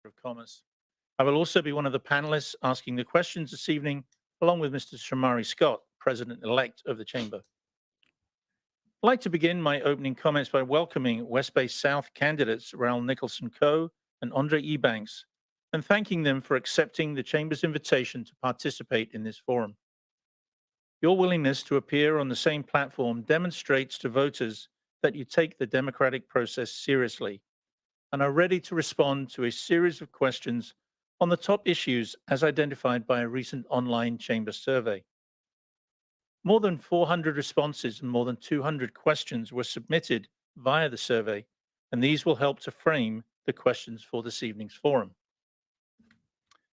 of Commerce. I will also be one of the panelists asking the questions this evening, along with Mr. Shamari Scott, President-elect of the Chamber. I'd like to begin my opening comments by welcoming West Bay South candidates Raul Nicholson-Coe and Andre Ebanks, and thanking them for accepting the Chamber's invitation to participate in this forum. Your willingness to appear on the same platform demonstrates to voters that you take the democratic process seriously and are ready to respond to a series of questions on the top issues as identified by a recent online Chamber survey. More than 400 responses and more than 200 questions were submitted via the survey, and these will help to frame the questions for this evening's forum.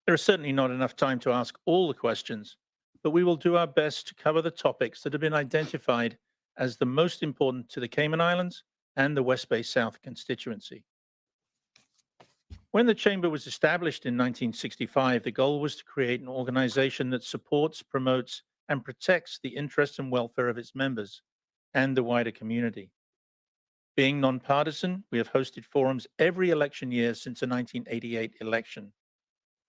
There is certainly not enough time to ask all the questions, but we will do our best to cover the topics that have been identified as the most important to the Cayman Islands and the West Bay South constituency. When the Chamber was established in 1965, the goal was to create an organization that supports, promotes, and protects the interests and welfare of its members and the wider community. Being nonpartisan, we have hosted forums every election year since the 1988 election.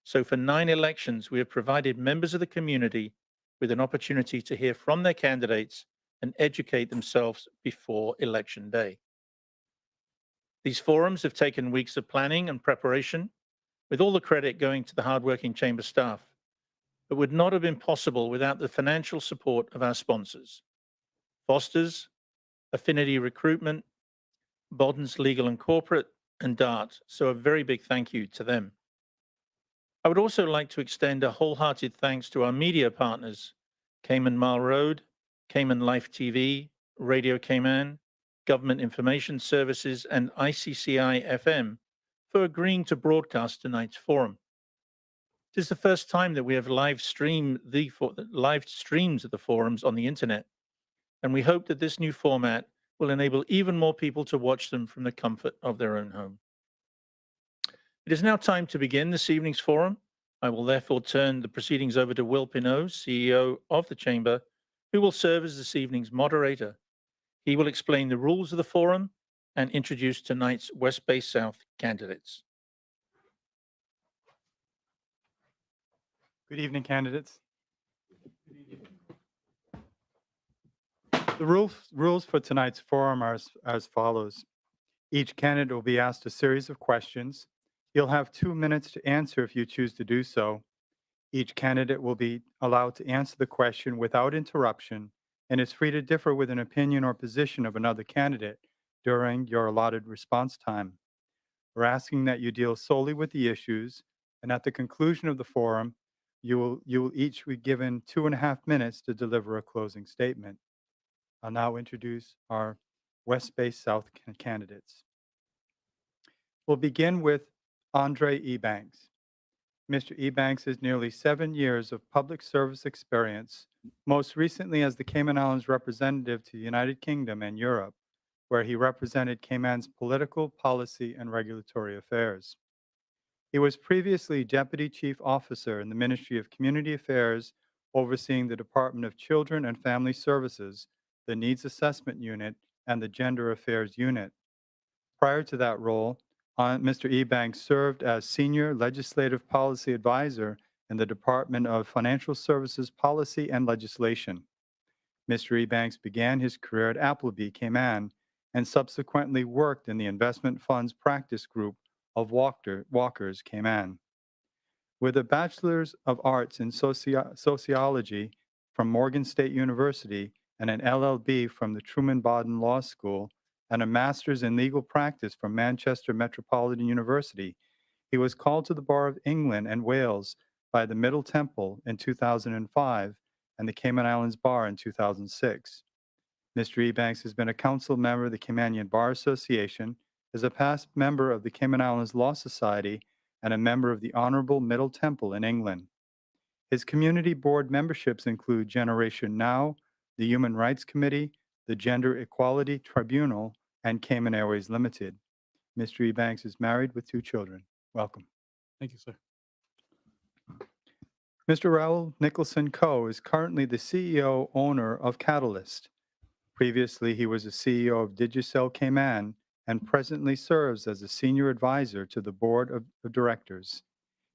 So for 9 elections, we have provided members of the community with an opportunity to hear from their candidates and educate themselves before Election Day. These forums have taken weeks of planning and preparation, with all the credit going to the hardworking Chamber staff, but would not have been possible without the financial support of our sponsors, Foster's, Affinity Recruitment, Bodden's Legal and Corporate, and DART, so a very big thank you to them. I would also like to extend a wholehearted thanks to our media partners, Cayman Mile Road, Cayman Life TV, Radio Cayman, Government Information Services, and ICCI FM for agreeing to broadcast tonight's forum. It is the first time that we have live streams of the forums on the internet, and we hope that this new format will enable even more people to watch them from the comfort of their own home. It is now time to begin this evening's forum. I will therefore turn the proceedings over to Will Pinot, CEO of the Chamber, who will serve as this evening's moderator. He will explain the rules of the forum and introduce tonight's West Bay South candidates. Good evening, candidates. The rules for tonight's forum are as follows. Each candidate will be asked a series of questions. You'll have 2 minutes to answer if you choose to do so. Each candidate will be allowed to answer the question without interruption and is free to differ with an opinion or position of another candidate during your allotted response time. We're asking that you deal solely with the issues, and at the conclusion of the forum, you will each be given 2.5 minutes to deliver a closing statement. I'll now introduce our West Bay South candidates. We'll begin with Andre Ebanks. Mr. Ebanks has nearly 7 years of public service experience, most recently as the Cayman Islands representative to the United Kingdom and Europe, where he represented Cayman's political, policy, and regulatory affairs. He was previously Deputy Chief Officer in the Ministry of Community Affairs, overseeing the Department of Children and Family Services, the Needs Assessment Unit, and the Gender Affairs Unit. Prior to that role, Mr. Ebanks served as Senior Legislative Policy Advisor in the Department of Financial Services Policy and Legislation. Mr. Ebanks began his career at Appleby, Cayman, and subsequently worked in the Investment Funds Practice Group of Walkers, Cayman. With a Bachelor's of Arts in Sociology from Morgan State University and an LLB from the Truman Bodden Law School, and a master's in legal practice from Manchester Metropolitan University, he was called to the Bar of England and Wales by the Middle Temple in 2005 and the Cayman Islands Bar in 2006. Mr. Ebanks has been a council member of the Caymanian Bar Association, is a past member of the Cayman Islands Law Society, and a member of the Honorable Middle Temple in England. His community board memberships include Generation Now, the Human Rights Committee, the Gender Equality Tribunal, and Cayman Airways Limited. Mr. Ebanks is married with 2 children. Welcome. Thank you, sir. Mr. Raul Nicholson-Coe is currently the CEO owner of Catalyst. Previously, he was the CEO of Digicel Cayman and presently serves as a senior advisor to the board of directors.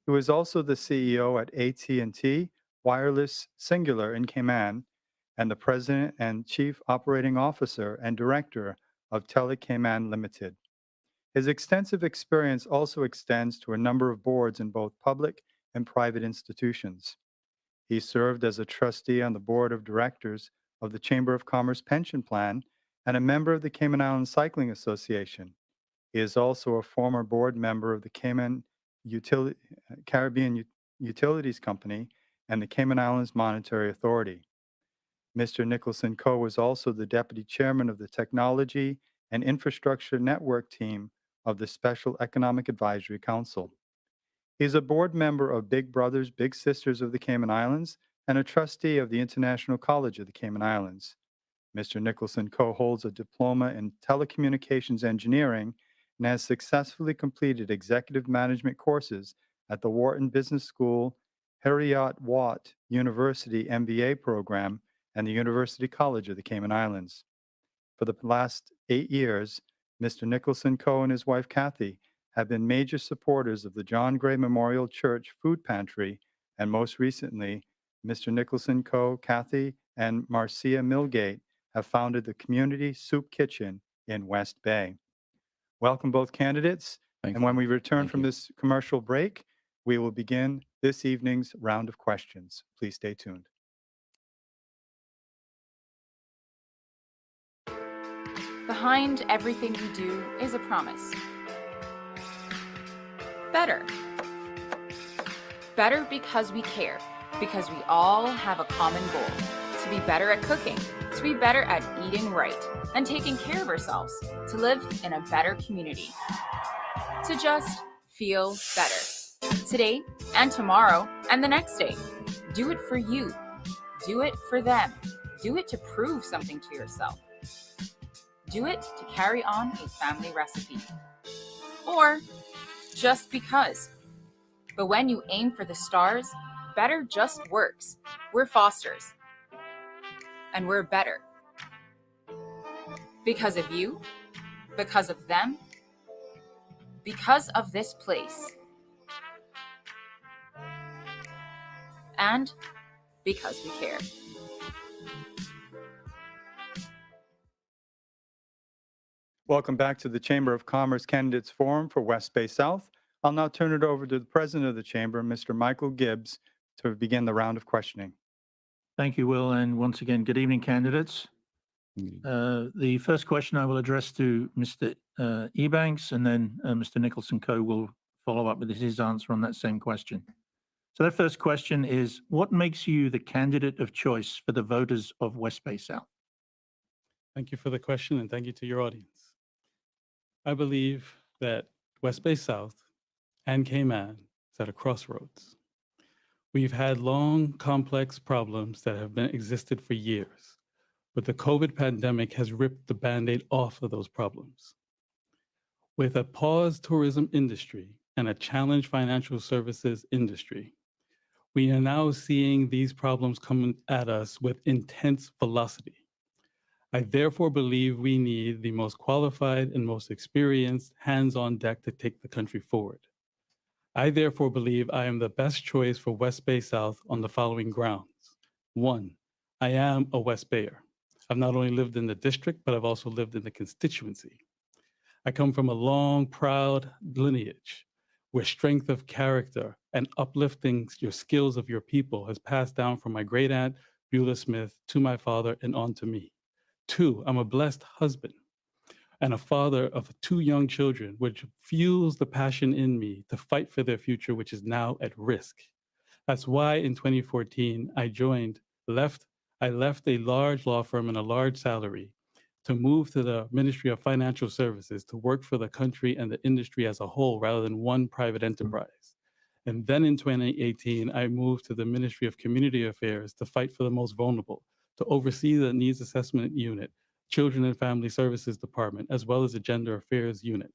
He was also the CEO at AT&T Wireless Singular in Cayman and the president and chief operating officer and director of Tele-Cayman Limited. His extensive experience also extends to a number of boards in both public and private institutions. He served as a trustee on the board of directors of the Chamber of Commerce Pension Plan and a member of the Cayman Islands Cycling Association. He is also a former board member of the Caribbean Utilities Company and the Cayman Islands Monetary Authority. Mr. Nicholson-Coe was also the deputy chairman of the Technology and Infrastructure Network team of the Special Economic Advisory Council. He is a board member of Big Brothers Big Sisters of the Cayman Islands and a trustee of the International College of the Cayman Islands. Mr. Nicholson-Coe holds a diploma in telecommunications engineering and has successfully completed executive management courses at the Wharton Business School, Heriot-Watt University MBA program, and the University College of the Cayman Islands. For the last 8 years, Mr. Nicholson-Coe and his wife Kathy have been major supporters of the John Gray Memorial Church Food Pantry, and most recently, Mr. Nicholson-Coe, Kathy, and Marcia Milgate have founded the Community Soup Kitchen in West Bay. Welcome both candidates, and when we return from this commercial break, we will begin this evening's round of questions. Please stay tuned. Behind everything we do is a promise. Better. Better because we care, because we all have a common goal, to be better at cooking, to be better at eating right, and taking care of ourselves, to live in a better community, to just feel better. Today and tomorrow and the next day. Do it for you. Do it for them. Do it to prove something to yourself. Do it to carry on a family recipe. Or just because. But when you aim for the stars, better just works. We're Fosters. And we're better. Because of you, because of them, because of this place. And because we care. Welcome back to the Chamber of Commerce Candidates Forum for West Bay South. I'll now turn it over to the president of the Chamber, Mr. Michael Gibbs, to begin the round of questioning. Thank you, Will. And once again, good evening, candidates. The first question I will address to Mr. Ebanks, and then Mr. Nicholson-Coe will follow up with his answer on that same question. So that first question is, what makes you the candidate of choice for the voters of West Bay South? Thank you for the question, and thank you to your audience. I believe that West Bay South and Cayman is at a crossroads. We've had long, complex problems that have existed for years, but the COVID pandemic has ripped the Band-Aid off of those problems. With a paused tourism industry and a challenged financial services industry, we are now seeing these problems come at us with intense velocity. I therefore believe we need the most qualified and most experienced hands on deck to take the country forward. I therefore believe I am the best choice for West Bay South on the following grounds. 1, I am a West Bayer. I've not only lived in the district, but I've also lived in the constituency. I come from a long, proud lineage where strength of character and uplifting your skills of your people has passed down from my great aunt, Beulah Smith, to my father and on to me. 2, I'm a blessed husband and a father of 2 young children, which fuels the passion in me to fight for their future, which is now at risk. That's why in 2014, I left a large law firm and a large salary to move to the Ministry of Financial Services to work for the country and the industry as a whole rather than one private enterprise. And then in 2018, I moved to the Ministry of Community Affairs to fight for the most vulnerable, to oversee the Needs Assessment Unit, Children and Family Services Department, as well as the Gender Affairs Unit.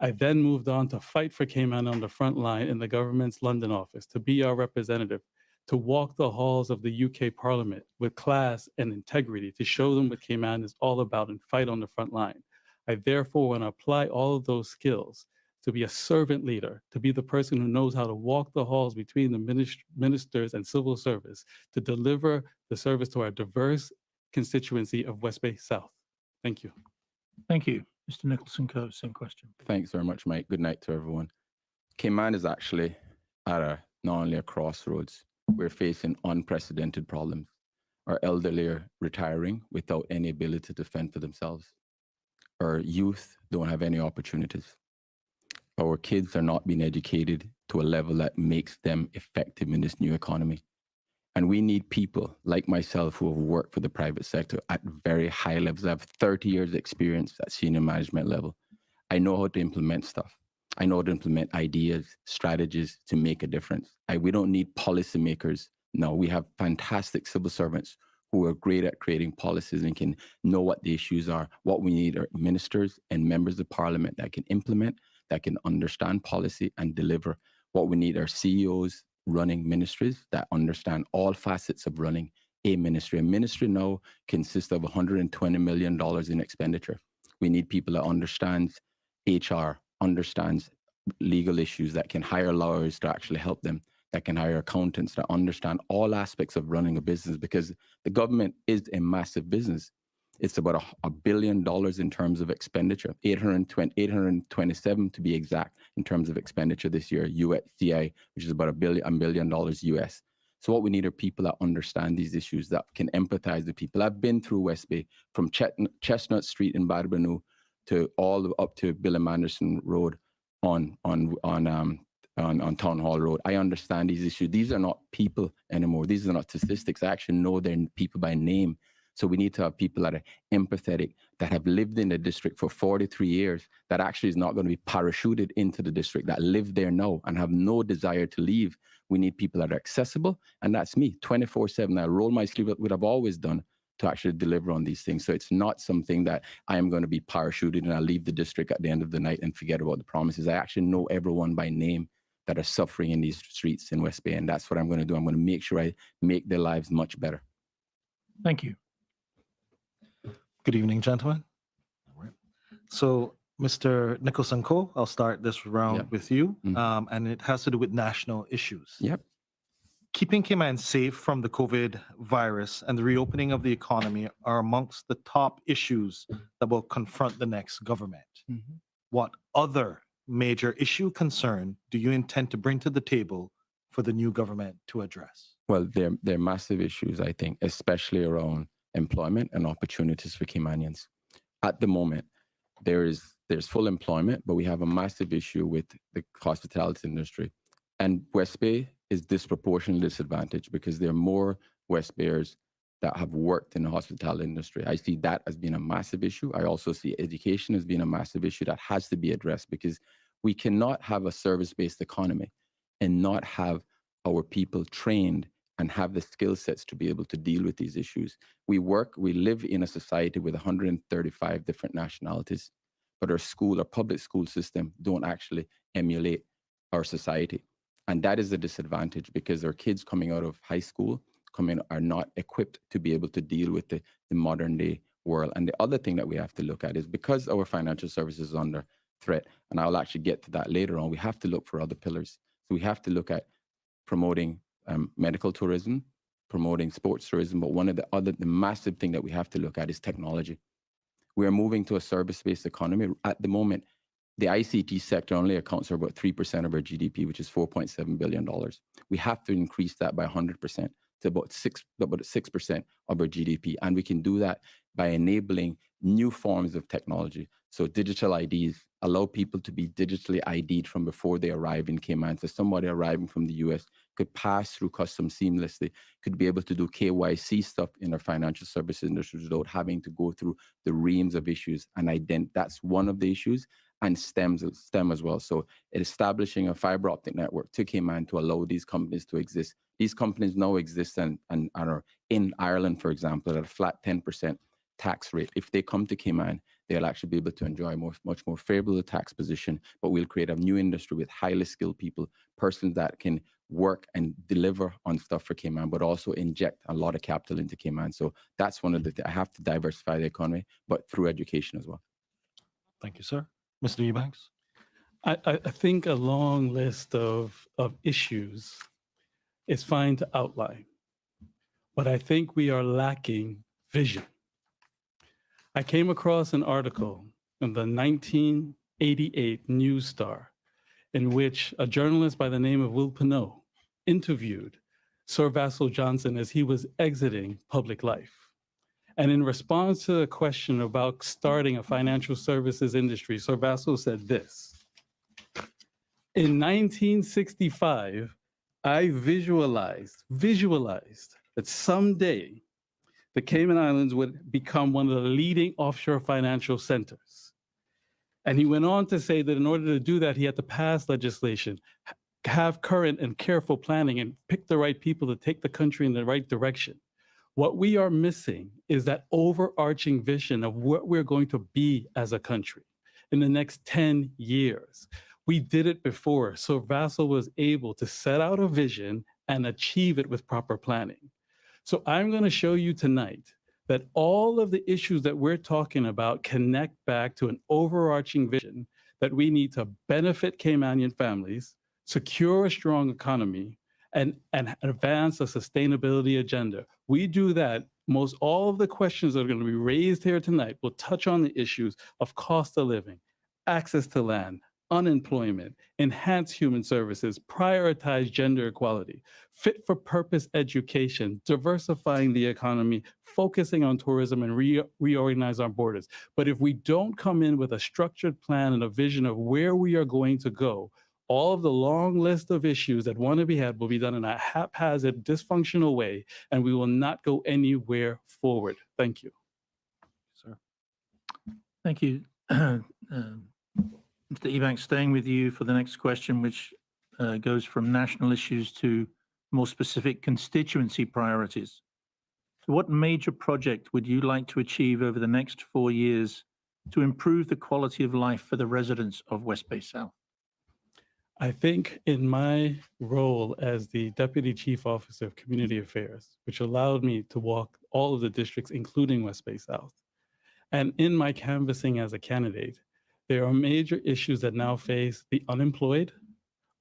I then moved on to fight for Cayman on the front line in the government's London office, to be our representative, to walk the halls of the UK Parliament with class and integrity, to show them what Cayman is all about and fight on the front line. I therefore want to apply all of those skills to be a servant leader, to be the person who knows how to walk the halls between the ministers and civil service to deliver the service to our diverse constituency of West Bay South. Thank you. Thank you. Mr. Nicholson-Coe, same question. Thanks very much, Mike. Good night to everyone. Cayman is actually at not only a crossroads. We're facing unprecedented problems. Our elderly are retiring without any ability to fend for themselves. Our youth don't have any opportunities. Our kids are not being educated to a level that makes them effective in this new economy. And we need people like myself who have worked for the private sector at very high levels. I have 30 years experience at senior management level. I know how to implement stuff. I know how to implement ideas, strategies to make a difference. We don't need policymakers. No, we have fantastic civil servants who are great at creating policies and can know what the issues are. What we need are ministers and members of parliament that can implement, that can understand policy and deliver. What we need are CEOs running ministries that understand all facets of running a ministry. A ministry now consists of $120 million in expenditure. We need people that understands HR, understands legal issues, that can hire lawyers to actually help them, that can hire accountants that understand all aspects of running a business, because the government is a massive business. It's about $1 billion in terms of expenditure, 827 to be exact in terms of expenditure this year, USDI, which is about $1 billion US. So what we need are people that understand these issues, that can empathize with people. I've been through West Bay, from Chestnut Street in Badabanu to all up to Billam Anderson Road on Town Hall Road. I understand these issues. These are not people anymore. These are not statistics. I actually know their people by name. So we need to have people that are empathetic, that have lived in the district for 43 years, that actually is not going to be parachuted into the district, that live there now and have no desire to leave. We need people that are accessible, and that's me, 24/7. I roll my sleeve up, what I've always done, to actually deliver on these things. So it's not something that I am going to be parachuted and I'll leave the district at the end of the night and forget about the promises. I actually know everyone by name that are suffering in these streets in West Bay, and that's what I'm going to do. I'm going to make sure I make their lives much better. Thank you. Good evening, gentlemen. All right. So, Mr. Nicholson-Coe, I'll start this round with you, and it has to do with national issues. Yep. Keeping Cayman safe from the COVID virus and the reopening of the economy are amongst the top issues that will confront the next government. What other major issue concern do you intend to bring to the table for the new government to address? Well, they're massive issues, I think, especially around employment and opportunities for Caymanians. At the moment, there's full employment, but we have a massive issue with the hospitality industry. And West Bay is disproportionately disadvantaged because there are more West Bayers that have worked in the hospitality industry. I see that as being a massive issue. I also see education as being a massive issue that has to be addressed, because we cannot have a service-based economy and not have our people trained and have the skill sets to be able to deal with these issues. We live in a society with 135 different nationalities, but our public school system don't actually emulate our society. And that is a disadvantage, because our kids coming out of high school are not equipped to be able to deal with the modern day world. And the other thing that we have to look at is, because our financial services is under threat, and I'll actually get to that later on, we have to look for other pillars. So we have to look at promoting medical tourism, promoting sports tourism, but the massive thing that we have to look at is technology. We are moving to a service-based economy. At the moment, the ICT sector only accounts for about 3% of our GDP, which is $4.7 billion. We have to increase that by 100% to about 6% of our GDP. And we can do that by enabling new forms of technology. So digital IDs allow people to be digitally ID'd from before they arrive in Cayman. So somebody arriving from the US could pass through customs seamlessly, could be able to do KYC stuff in our financial services industry without having to go through the reams of issues. And that's one of the issues. And STEM as well. So establishing a fiber optic network to Cayman to allow these companies to exist. These companies now exist and are in Ireland, for example, at a flat 10% tax rate. If they come to Cayman, they'll actually be able to enjoy a much more favorable tax position, but we'll create a new industry with highly skilled people, persons that can work and deliver on stuff for Cayman, but also inject a lot of capital into Cayman. So that's one of I have to diversify the economy, but through education as well. Thank you, sir. Mr. Ebanks? I think a long list of issues is fine to outline, but I think we are lacking vision. I came across an article in the 1988 News Star in which a journalist by the name of Will Pinot interviewed Sir Vassal Johnson as he was exiting public life. And in response to a question about starting a financial services industry, Sir Vassal said this: in 1965, I visualized that someday the Cayman Islands would become one of the leading offshore financial centers. And he went on to say that in order to do that, he had to pass legislation, have current and careful planning, and pick the right people to take the country in the right direction. What we are missing is that overarching vision of what we're going to be as a country in the next 10 years. We did it before. So Vassal was able to set out a vision and achieve it with proper planning. So I'm going to show you tonight that all of the issues that we're talking about connect back to an overarching vision that we need to benefit Caymanian families, secure a strong economy, and advance a sustainability agenda. We do that. Most all of the questions that are going to be raised here tonight will touch on the issues of cost of living, access to land, unemployment, enhance human services, prioritize gender equality, fit for purpose education, diversifying the economy, focusing on tourism, and reorganize our borders. But if we don't come in with a structured plan and a vision of where we are going to go, all of the long list of issues that want to be had will be done in a haphazard, dysfunctional way, and we will not go anywhere forward. Thank you. Sir. Thank you. Mr. Ebanks, staying with you for the next question, which goes from national issues to more specific constituency priorities. So what major project would you like to achieve over the next 4 years to improve the quality of life for the residents of West Bay South? I think in my role as the Deputy Chief Officer of Community Affairs, which allowed me to walk all of the districts, including West Bay South, and in my canvassing as a candidate, there are major issues that now face the unemployed,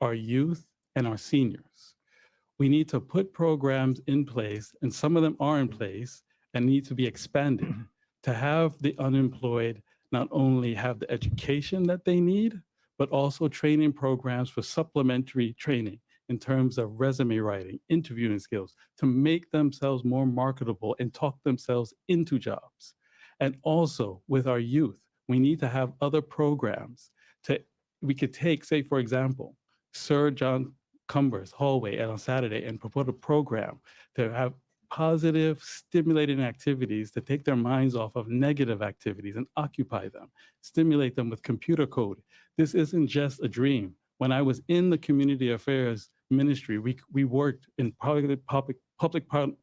our youth, and our seniors. We need to put programs in place, and some of them are in place and need to be expanded to have the unemployed not only have the education that they need, but also training programs for supplementary training in terms of resume writing, interviewing skills, to make themselves more marketable and talk themselves into jobs. And also with our youth, we need to have other programs we could take, say, for example, Sir John Cumber's hallway on Saturday and propose a program to have positive, stimulating activities to take their minds off of negative activities and occupy them, stimulate them with computer code. This isn't just a dream. When I was in the community affairs ministry, we worked in public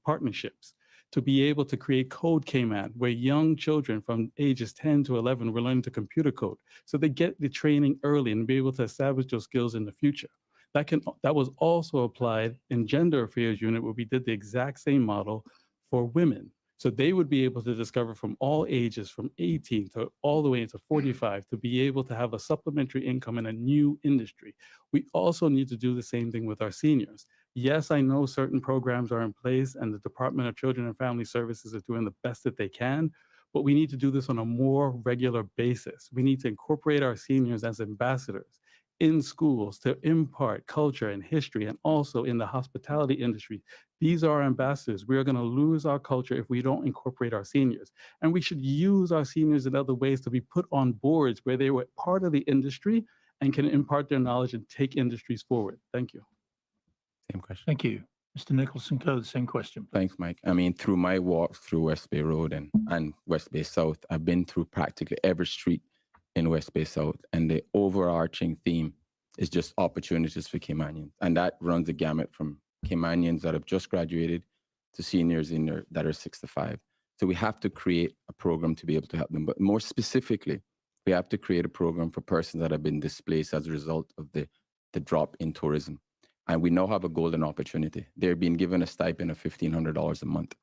partnerships to be able to create Code Cayman, where young children from ages 10 to 11 were learning to computer code. So they get the training early and be able to establish those skills in the future. That was also applied in gender affairs unit, where we did the exact same model for women. So they would be able to discover from all ages, from 18 to all the way into 45, to be able to have a supplementary income in a new industry. We also need to do the same thing with our seniors. Yes, I know certain programs are in place and the Department of Children and Family Services is doing the best that they can, but we need to do this on a more regular basis. We need to incorporate our seniors as ambassadors in schools to impart culture and history, and also in the hospitality industry. These are ambassadors. We are going to lose our culture if we don't incorporate our seniors. And we should use our seniors in other ways to be put on boards where they were part of the industry and can impart their knowledge and take industries forward. Thank you. Same question. Thank you. Mr. Nicholson-Coe, the same question, please. Thanks, Mike. I mean, through my walk through West Bay Road and West Bay South, I've been through practically every street in West Bay South, and the overarching theme is just opportunities for Caymanians. And that runs the gamut from Caymanians that have just graduated to seniors that are 65. So we have to create a program to be able to help them. But more specifically, we have to create a program for persons that have been displaced as a result of the drop in tourism. And we now have a golden opportunity. They're being given a stipend of $1,500 a month.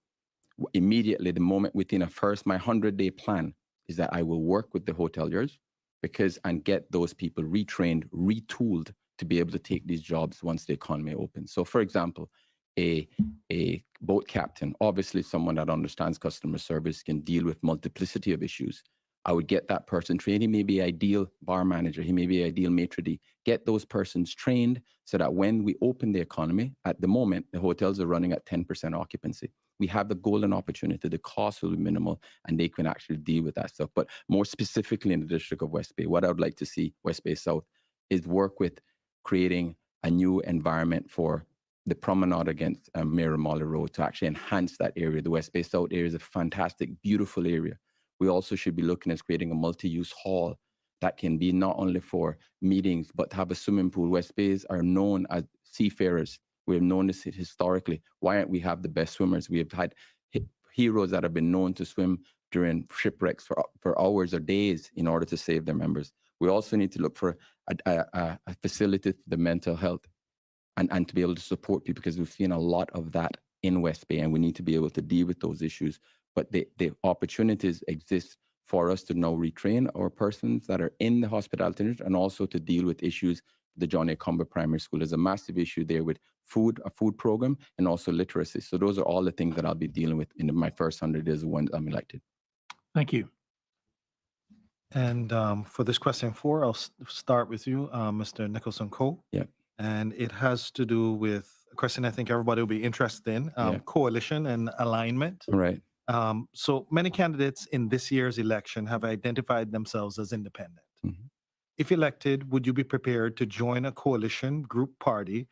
Immediately, the moment within my 100-day plan is that I will work with the hoteliers and get those people retrained, retooled to be able to take these jobs once the economy opens. So, for example, a boat captain, obviously someone that understands customer service, can deal with multiplicity of issues. I would get that person trained. He may be ideal bar manager. He may be ideal maitre d'. Get those persons trained so that when we open the economy, at the moment, the hotels are running at 10% occupancy. We have the golden opportunity. The cost will be minimal and they can actually deal with that stuff. But more specifically in the district of West Bay, what I would like to see West Bay South is work with creating a new environment for the promenade against Mayor Molly Road to actually enhance that area. The West Bay South area is a fantastic, beautiful area. We also should be looking at creating a multi-use hall that can be not only for meetings, but have a swimming pool. West Bays are known as seafarers. We're known as it historically. Why aren't we have the best swimmers? We have had heroes that have been known to swim during shipwrecks for hours or days in order to save their members. We also need to look for a facility for the mental health and to be able to support people, because we've seen a lot of that in West Bay and we need to be able to deal with those issues. But the opportunities exist for us to now retrain our persons that are in the hospitality industry and also to deal with issues. The John A. Comber Primary School is a massive issue there with food, a food program, and also literacy. So those are all the things that I'll be dealing with in my first 100 days when I'm elected. Thank you. And for this question 4, I'll start with you, Mr. Nicholson-Coe. Yeah. And it has to do with a question I think everybody will be interested in, coalition and alignment. Right. So many candidates in this year's election have identified themselves as independent. Mm-hmm. If elected, would you be prepared to join a coalition group party?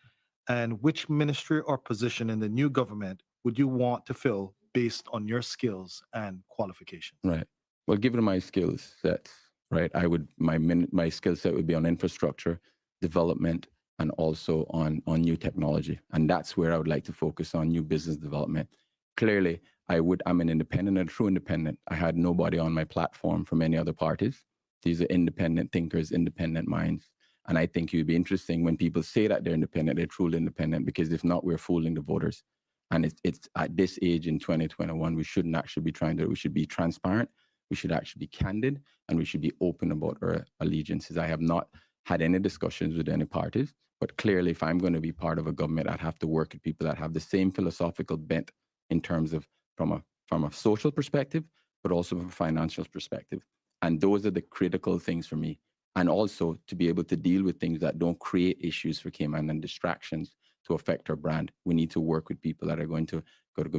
And which ministry or position in the new government would you want to fill based on your skills and qualifications? Right. Well, given my skill sets, right, my skill set would be on infrastructure, development, and also on new technology. And that's where I would like to focus on new business development. Clearly, I'm an independent, a true independent. I had nobody on my platform from any other parties. These are independent thinkers, independent minds. And I think it would be interesting when people say that they're independent, they're truly independent, because if not, we're fooling the voters. And it's at this age in 2021, we shouldn't actually be trying to, we should be transparent, we should actually be candid, and we should be open about our allegiances. I have not had any discussions with any parties, but clearly if I'm going to be part of a government, I'd have to work with people that have the same philosophical bent in terms of from a social perspective, but also from a financial perspective. And those are the critical things for me. And also to be able to deal with things that don't create issues for Cayman and distractions to affect our brand. We need to work with people that are going to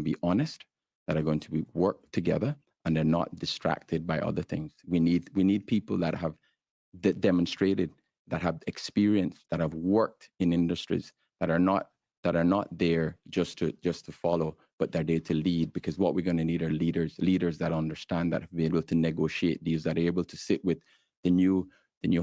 be honest, that are going to work together, and they're not distracted by other things. We need people that have demonstrated, that have experience, that have worked in industries, that are not there just to follow, but they're there to lead. Because what we're going to need are leaders that understand, that have been able to negotiate deals, that are able to sit with the new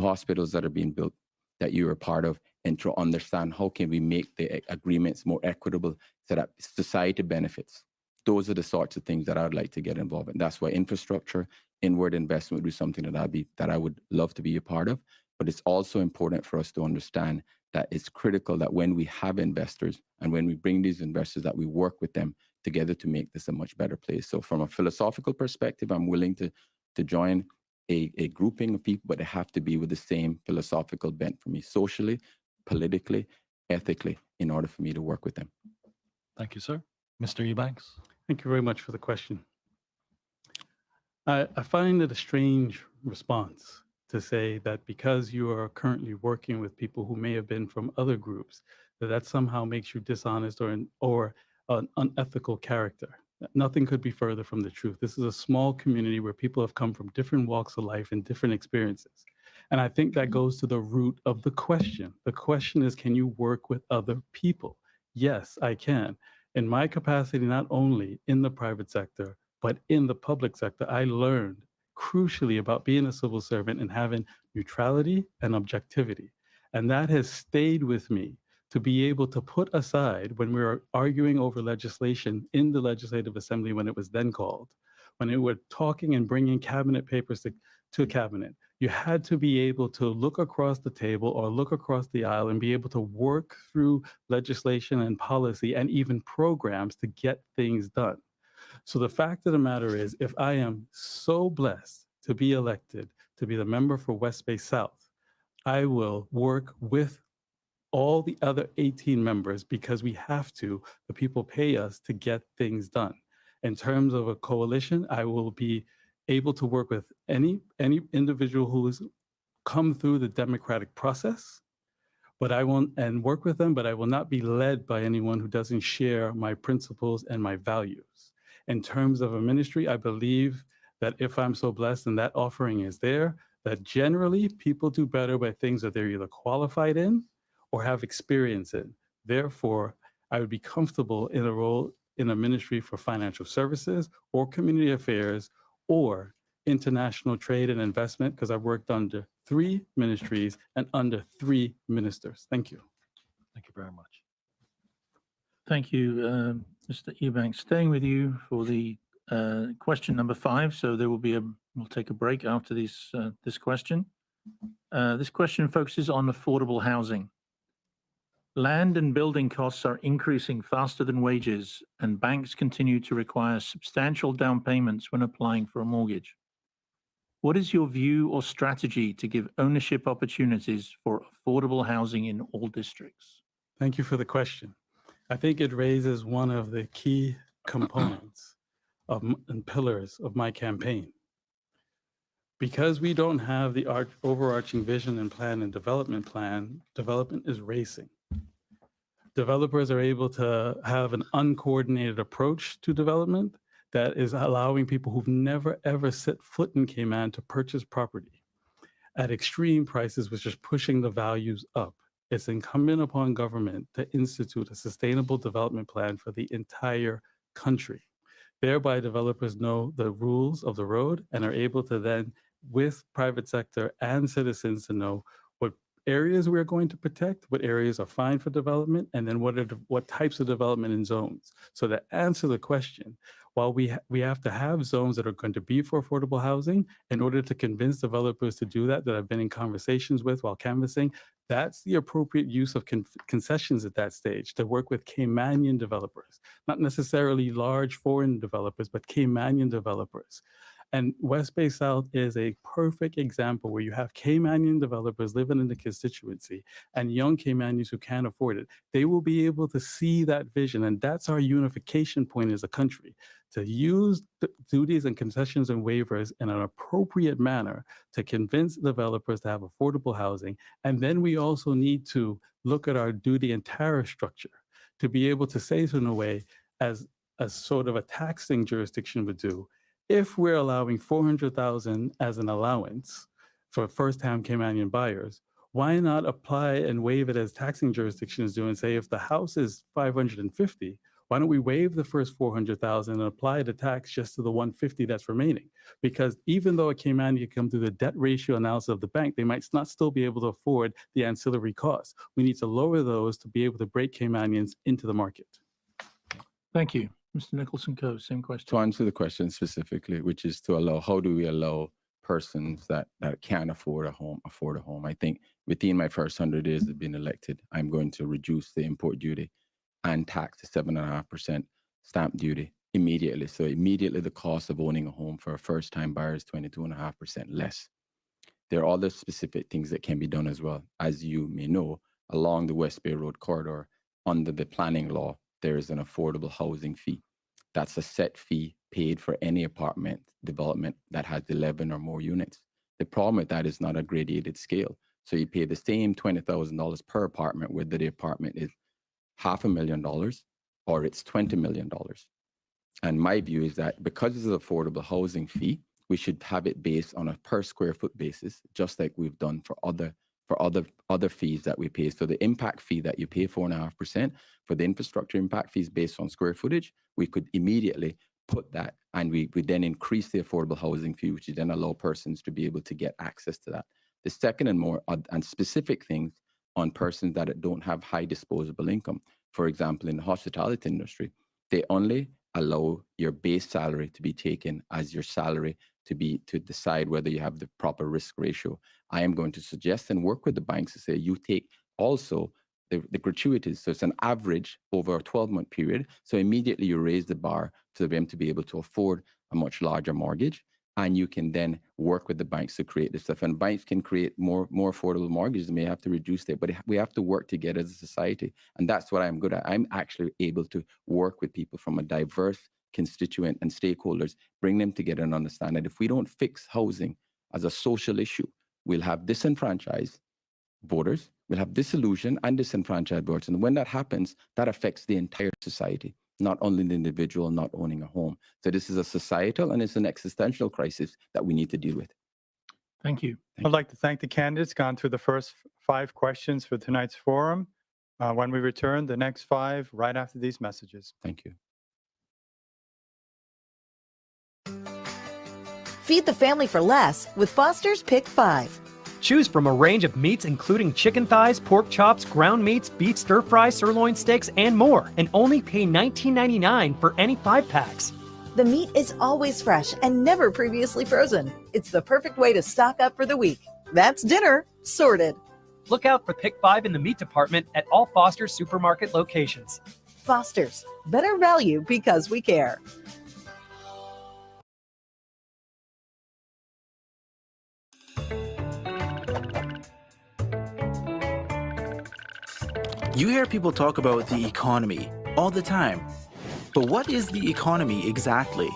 hospitals that are being built, that you're a part of, and to understand how can we make the agreements more equitable so that society benefits. Those are the sorts of things that I'd like to get involved in. That's why infrastructure, inward investment would be something that I would love to be a part of. But it's also important for us to understand that it's critical that when we have investors and when we bring these investors, that we work with them together to make this a much better place. So from a philosophical perspective, I'm willing to join a grouping of people, but they have to be with the same philosophical bent for me, socially, politically, ethically, in order for me to work with them. Thank you, sir. Mr. Ebanks. Thank you very much for the question. I find it a strange response to say that because you are currently working with people who may have been from other groups, that somehow makes you dishonest or an unethical character. Nothing could be further from the truth. This is a small community where people have come from different walks of life and different experiences. And I think that goes to the root of the question. The question is, can you work with other people? Yes, I can. In my capacity, not only in the private sector, but in the public sector, I learned crucially about being a civil servant and having neutrality and objectivity. And that has stayed with me to be able to put aside when we were arguing over legislation in the Legislative Assembly, when it was then called, when they were talking and bringing cabinet papers to cabinet, you had to be able to look across the table or look across the aisle and be able to work through legislation and policy and even programs to get things done. So the fact of the matter is, if I am so blessed to be elected to be the member for West Bay South, I will work with all the other 18 members because we have to. The people pay us to get things done. In terms of a coalition, I will be able to work with any individual who has come through the democratic process, but I won't and work with them, but I will not be led by anyone who doesn't share my principles and my values. In terms of a ministry, I believe that if I'm so blessed and that offering is there, that generally people do better by things that they're either qualified in or have experience in. Therefore, I would be comfortable in a role in a ministry for financial services or community affairs or international trade and investment because I've worked under 3 ministries and under 3 ministers. Thank you. Thank you very much. Thank you, Mr. Ebanks. Staying with you for the question number 5. So there will be we'll take a break after this question. This question focuses on affordable housing. Land and building costs are increasing faster than wages, and banks continue to require substantial down payments when applying for a mortgage. What is your view or strategy to give ownership opportunities for affordable housing in all districts? Thank you for the question. I think it raises one of the key components and pillars of my campaign. Because we don't have the overarching vision and plan and development plan, development is racing. Developers are able to have an uncoordinated approach to development that is allowing people who've never ever set foot in Cayman to purchase property at extreme prices, which is pushing the values up. It's incumbent upon government to institute a sustainable development plan for the entire country. Thereby, developers know the rules of the road and are able to then, with private sector and citizens, to know what areas we're going to protect, what areas are fine for development, and then what types of development in zones. So to answer the question, while we have to have zones that are going to be for affordable housing, in order to convince developers to do that I've been in conversations with while canvassing, that's the appropriate use of concessions at that stage to work with Caymanian developers, not necessarily large foreign developers, but Caymanian developers. And West Bay South is a perfect example where you have Caymanian developers living in the constituency and young Caymanians who can't afford it. They will be able to see that vision. And that's our unification point as a country, to use the duties and concessions and waivers in an appropriate manner to convince developers to have affordable housing. And then we also need to look at our duty and tariff structure to be able to say so in a way as a sort of a taxing jurisdiction would do. If we're allowing $400,000 as an allowance for first-time Caymanian buyers, why not apply and waive it as taxing jurisdictions do and say if the house is $550,000, why don't we waive the first $400,000 and apply the tax just to the $150,000 that's remaining? Because even though a Caymanian can come through the debt ratio analysis of the bank, they might not still be able to afford the ancillary costs. We need to lower those to be able to break Caymanians into the market. Thank you. Mr. Nicholson-Coe, same question. To answer the question specifically, which is to allow, how do we allow persons that can't afford a home? I think within my first 100 days of being elected, I'm going to reduce the import duty and tax to 7.5% stamp duty immediately. So immediately the cost of owning a home for a first-time buyer is 22.5% less. There are other specific things that can be done as well. As you may know, along the West Bay Road corridor, under the planning law, there is an affordable housing fee. That's a set fee paid for any apartment development that has 11 or more units. The problem with that is not a gradated scale. So you pay the same $20,000 per apartment, whether the apartment is $500,000 or it's $20 million. And my view is that because it's an affordable housing fee, we should have it based on a per square foot basis, just like we've done for other fees that we pay. So the impact fee that you pay 4.5% for the infrastructure impact fees based on square footage, we could immediately put that, and we then increase the affordable housing fee, which would then allow persons to be able to get access to that. The second and more and specific things on persons that don't have high disposable income. For example, in the hospitality industry, they only allow your base salary to be taken as your salary to decide whether you have the proper risk ratio. I am going to suggest and work with the banks to say you take also the gratuities. So it's an average over a 12-month period. So immediately you raise the bar for them to be able to afford a much larger mortgage. and you can then work with the banks to create this stuff. And banks can create more affordable mortgages. They may have to reduce it, but we have to work together as a society. And that's what I'm good at. I'm actually able to work with people from a diverse constituent and stakeholders, bring them together and understand that if we don't fix housing as a social issue, we'll have disenfranchised voters, we'll have disillusioned and disenfranchised voters. And when that happens, that affects the entire society, not only the individual not owning a home. So this is a societal and it's an existential crisis that we need to deal with. Thank you. I'd like to thank the candidates, gone through the first 5 questions for tonight's forum. When we return, the next 5 right after these messages. Thank you. Feed the family for less with Foster's Pick 5. Choose from a range of meats including chicken thighs, pork chops, ground meats, beef stir fry, sirloin steaks, and more, and only pay $19.99 for any 5-packs. The meat is always fresh and never previously frozen. It's the perfect way to stock up for the week. That's dinner sorted. Look out for Pick 5 in the meat department at all Foster's supermarket locations. Foster's, better value because we care. You hear people talk about the economy all the time. But what is the economy exactly?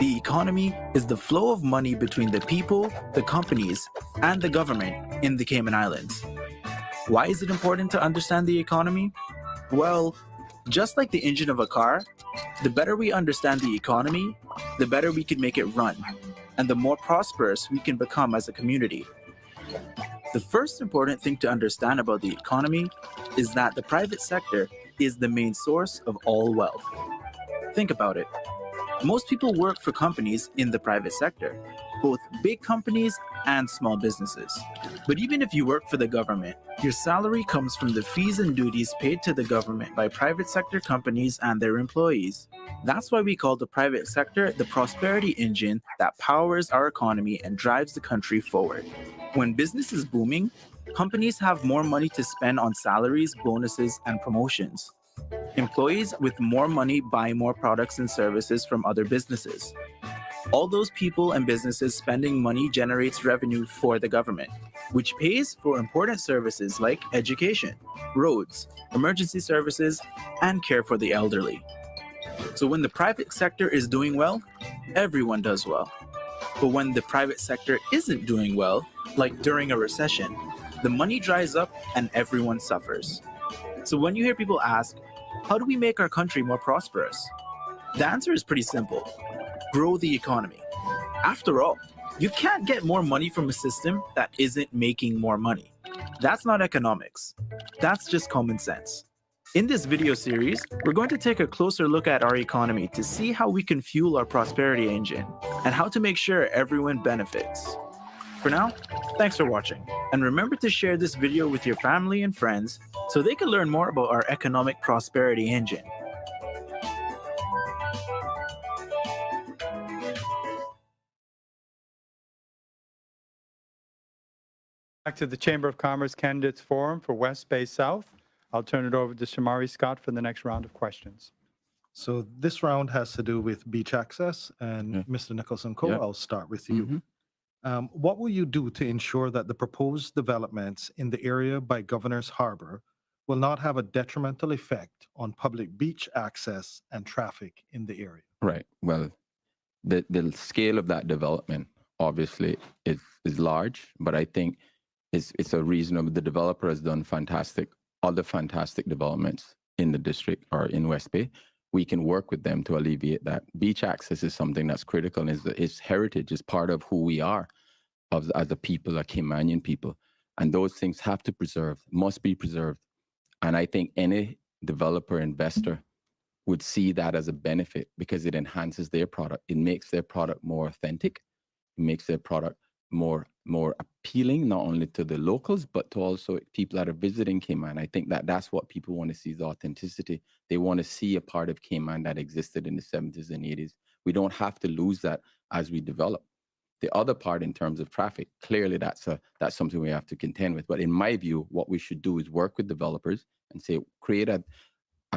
The economy is the flow of money between the people, the companies, and the government in the Cayman Islands. Why is it important to understand the economy? Well, just like the engine of a car, the better we understand the economy, the better we can make it run, and the more prosperous we can become as a community. The first important thing to understand about the economy is that the private sector is the main source of all wealth. Think about it. Most people work for companies in the private sector, both big companies and small businesses. But even if you work for the government, your salary comes from the fees and duties paid to the government by private sector companies and their employees. That's why we call the private sector the prosperity engine that powers our economy and drives the country forward. When business is booming, companies have more money to spend on salaries, bonuses, and promotions. Employees with more money buy more products and services from other businesses. All those people and businesses spending money generates revenue for the government, which pays for important services like education, roads, emergency services, and care for the elderly. So when the private sector is doing well, everyone does well. But when the private sector isn't doing well, like during a recession, the money dries up and everyone suffers. So when you hear people ask, how do we make our country more prosperous? The answer is pretty simple. Grow the economy. After all, you can't get more money from a system that isn't making more money. That's not economics. That's just common sense. In this video series, we're going to take a closer look at our economy to see how we can fuel our prosperity engine and how to make sure everyone benefits. For now, thanks for watching, and remember to share this video with your family and friends so they can learn more about our economic prosperity engine. Back to the Chamber of Commerce Candidates Forum for West Bay South. I'll turn it over to Shamari Scott for the next round of questions. So this round has to do with beach access, and Mr. Nicholson-Coe, Yeah. I'll start with you. What will you do to ensure that the proposed developments in the area by Governor's Harbor will not have a detrimental effect on public beach access and traffic in the area? Right. Well, the scale of that development obviously is large, but I think it's a reasonable. The developer has done other fantastic developments in the district or in West Bay. We can work with them to alleviate that. Beach access is something that's critical, and it's heritage, is part of who we are as a people, a Caymanian people. And those things have to must be preserved. And I think any developer, investor would see that as a benefit because it enhances their product. It makes their product more authentic. It makes their product more appealing, not only to the locals, but to also people that are visiting Cayman. I think that's what people want to see, is authenticity. They want to see a part of Cayman that existed in the 70s and 80s. We don't have to lose that as we develop. The other part in terms of traffic, clearly that's something we have to contend with. But in my view, what we should do is work with developers and say, create a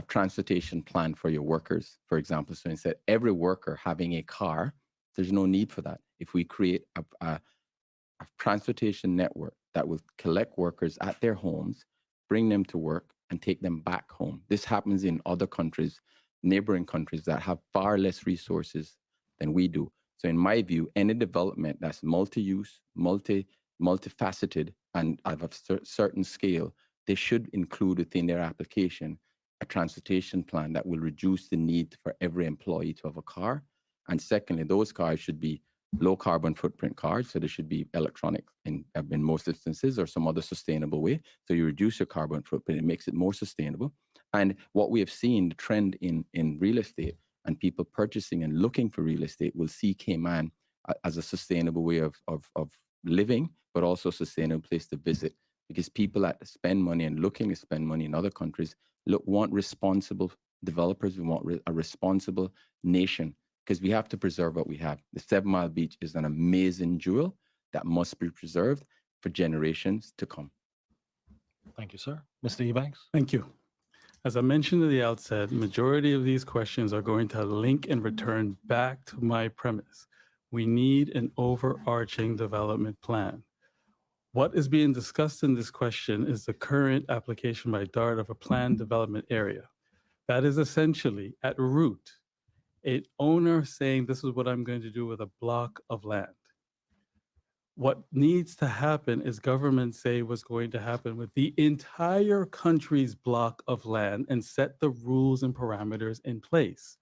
transportation plan for your workers, for example. So instead, every worker having a car There's no need for that. If we create a transportation network that will collect workers at their homes, bring them to work, and take them back home. This happens in other countries, neighboring countries that have far less resources than we do. So in my view, any development that's multi-use, multifaceted, and of a certain scale, they should include within their application a transportation plan that will reduce the need for every employee to have a car. And secondly, those cars should be low carbon footprint cars. So they should be electronic in most instances, or some other sustainable way. So you reduce your carbon footprint, it makes it more sustainable. And what we have seen, the trend in real estate and people purchasing and looking for real estate will see Cayman as a sustainable way of living, but also a sustainable place to visit, because people that spend money and looking to spend money in other countries want responsible developers. We want a responsible nation, because we have to preserve what we have. The 7 Mile Beach is an amazing jewel that must be preserved for generations to come. Thank you, sir. Mr. Ebanks? Thank you. As I mentioned at the outset, majority of these questions are going to link and return back to my premise. We need an overarching development plan. What is being discussed in this question is the current application by DART of a planned development area. That is essentially, at root, an owner saying, this is what I'm going to do with a block of land. What needs to happen is government say what's going to happen with the entire country's block of land and set the rules and parameters in place.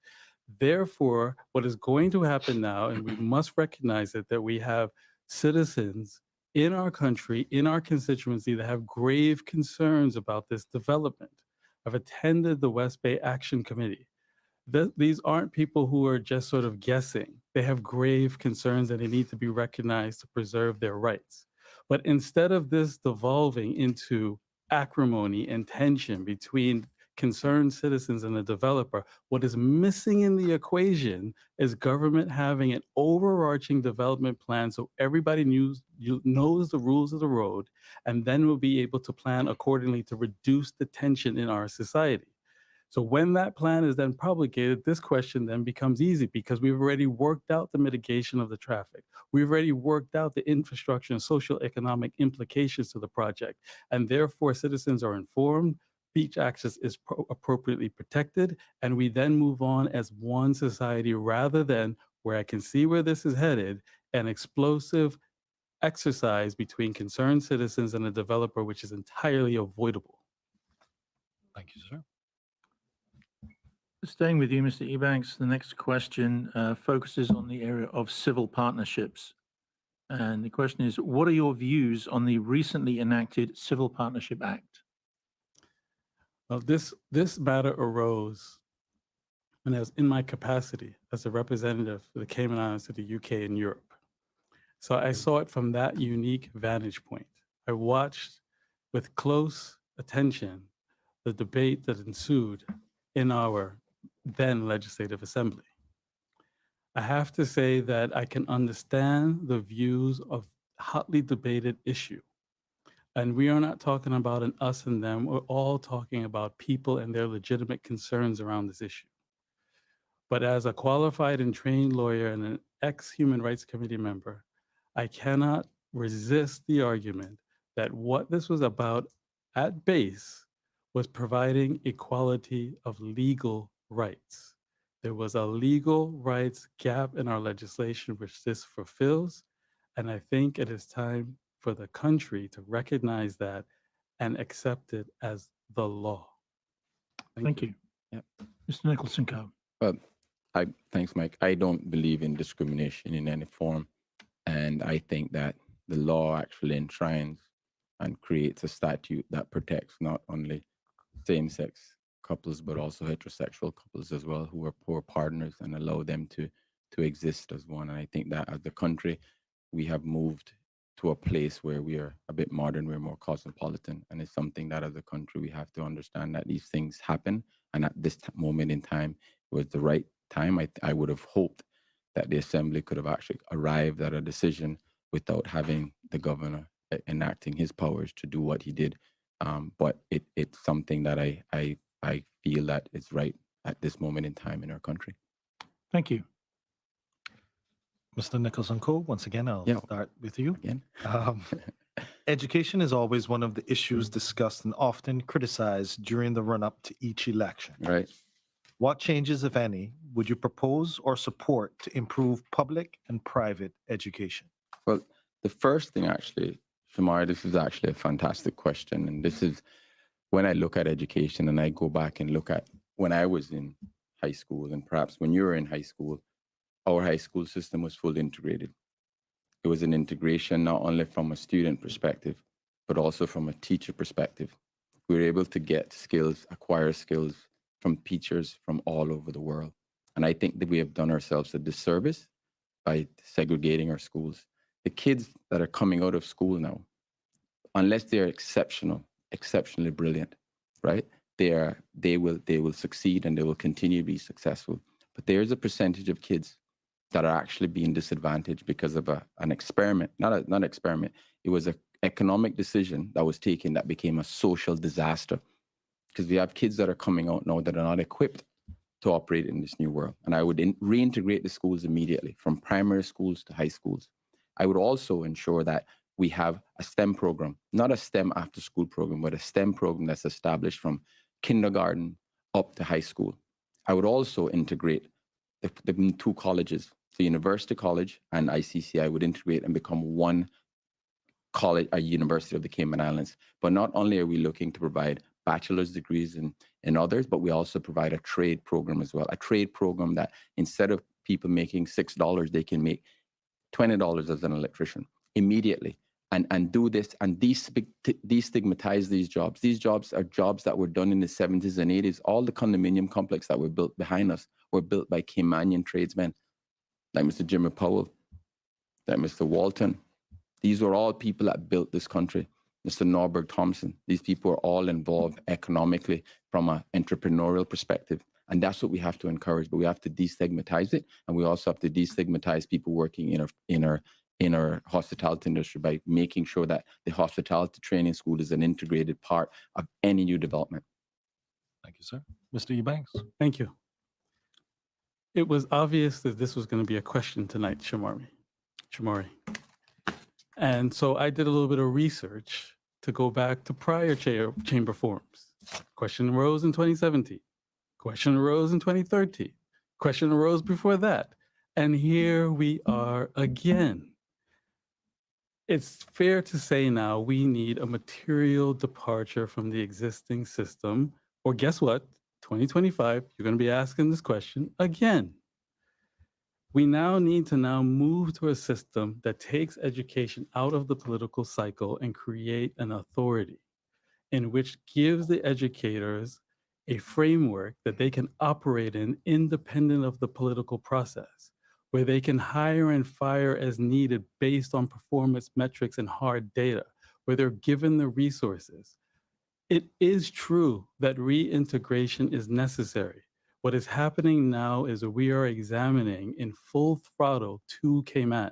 Therefore, what is going to happen now, and we must recognize it, that we have citizens in our country, in our constituency, that have grave concerns about this development. I've attended the West Bay Action Committee. These aren't people who are just sort of guessing. They have grave concerns and they need to be recognized to preserve their rights. But instead of this devolving into acrimony and tension between concerned citizens and the developer, what is missing in the equation is government having an overarching development plan so everybody knows the rules of the road, and then will be able to plan accordingly to reduce the tension in our society. So when that plan is then promulgated, this question then becomes easy, because we've already worked out the mitigation of the traffic. We've already worked out the infrastructure and social economic implications to the project. And therefore, citizens are informed, beach access is appropriately protected, and we then move on as one society, rather than, where I can see where this is headed, an explosive exercise between concerned citizens and a developer, which is entirely avoidable. Thank you, sir. Staying with you, Mr. Ebanks, the next question focuses on the area of civil partnerships. And the question is, what are your views on the recently enacted Civil Partnership Act? Well, this matter arose when I was in my capacity as a representative for the Cayman Islands to the UK and Europe. So I saw it from that unique vantage point. I watched with close attention the debate that ensued in our then Legislative Assembly. I have to say that I can understand the views of hotly debated issue. And we are not talking about an us and them. We're all talking about people and their legitimate concerns around this issue. But as a qualified and trained lawyer and an ex-Human Rights Committee member, I cannot resist the argument that what this was about at base was providing equality of legal rights. There was a legal rights gap in our legislation which this fulfills, and I think it is time for the country to recognize that and accept it as the law. Thank you. Yep. Mr. Nicholson-Coe. Thanks, Mike. I don't believe in discrimination in any form, and I think that the law actually enshrines and creates a statute that protects not only same-sex couples, but also heterosexual couples as well, who are poor partners, and allow them to exist as one. And I think that as a country, we have moved to a place where we are a bit modern, we're more cosmopolitan, and it's something that as a country we have to understand that these things happen. And at this moment in time, it was the right time. I would have hoped that the Assembly could have actually arrived at a decision without having the governor enacting his powers to do what he did. But it's something that I feel that is right at this moment in time in our country. Thank you. Mr. Nicholson-Coe, once again, I'll Yeah. start with you. Again, Education is always one of the issues discussed and often criticized during the run-up to each election. right? What changes, if any, would you propose or support to improve public and private education? Well, the first thing actually, Shamar, this is actually a fantastic question. And this is when I look at education and I go back and look at when I was in high school and perhaps when you were in high school, our high school system was fully integrated. It was an integration not only from a student perspective, but also from a teacher perspective. We were able to get skills, acquire skills from teachers from all over the world. And I think that we have done ourselves a disservice by segregating our schools. The kids that are coming out of school now, unless they're exceptionally brilliant, right? They will succeed and they will continue to be successful. But there's a percentage of kids that are actually being disadvantaged because of an experiment, not an experiment. It was an economic decision that was taken that became a social disaster. Because we have kids that are coming out now that are not equipped to operate in this new world. And I would reintegrate the schools immediately, from primary schools to high schools. I would also ensure that we have a STEM program, not a STEM after school program, but a STEM program that's established from kindergarten up to high school. I would also integrate the two colleges, the University College and ICC. I would integrate and become one college, a University of the Cayman Islands. But not only are we looking to provide bachelor's degrees in others, but we also provide a trade program as well. A trade program that instead of people making $6, they can make $20 as an electrician immediately. And do this and destigmatize these jobs. These jobs are jobs that were done in the 70s and 80s. All the condominium complex that were built behind us were built by Caymanian tradesmen, like Mr. Jimmy Powell, like Mr. Walton. These were all people that built this country. Mr. Norberg Thompson. These people are all involved economically from an entrepreneurial perspective. And that's what we have to encourage, but we have to destigmatize it. And we also have to destigmatize people working in our hospitality industry by making sure that the hospitality training school is an integrated part of any new development. Thank you, sir. Mr. Ebanks. Thank you. It was obvious that this was going to be a question tonight, Shamari. And so I did a little bit of research to go back to prior chamber forums. Question arose in 2017. Question arose in 2013. Question arose before that. And here we are again. It's fair to say now we need a material departure from the existing system. Or guess what? 2025, you're going to be asking this question again. We now need to move to a system that takes education out of the political cycle and create an authority in which gives the educators a framework that they can operate in independent of the political process, where they can hire and fire as needed based on performance metrics and hard data, where they're given the resources. It is true that reintegration is necessary. What is happening now is we are examining in full throttle two Caymans.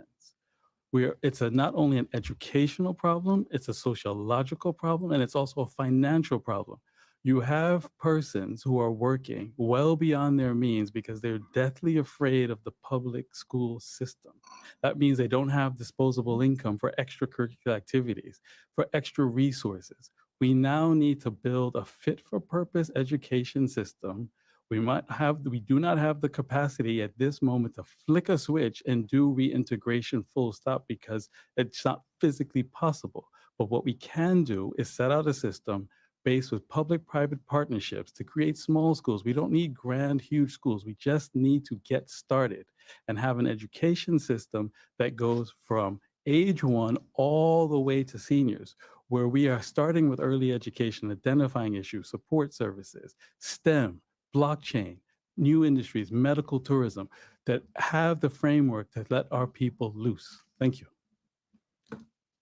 It's not only an educational problem, it's a sociological problem, and it's also a financial problem. You have persons who are working well beyond their means because they're deathly afraid of the public school system. That means they don't have disposable income for extracurricular activities, for extra resources. We now need to build a fit-for-purpose education system. We do not have the capacity at this moment to flick a switch and do reintegration full stop because it's not physically possible. But what we can do is set out a system based with public-private partnerships to create small schools. We don't need grand, huge schools. We just need to get started and have an education system that goes from age 1 all the way to seniors, where we are starting with early education, identifying issues, support services, STEM, blockchain, new industries, medical tourism, that have the framework to let our people loose. Thank you.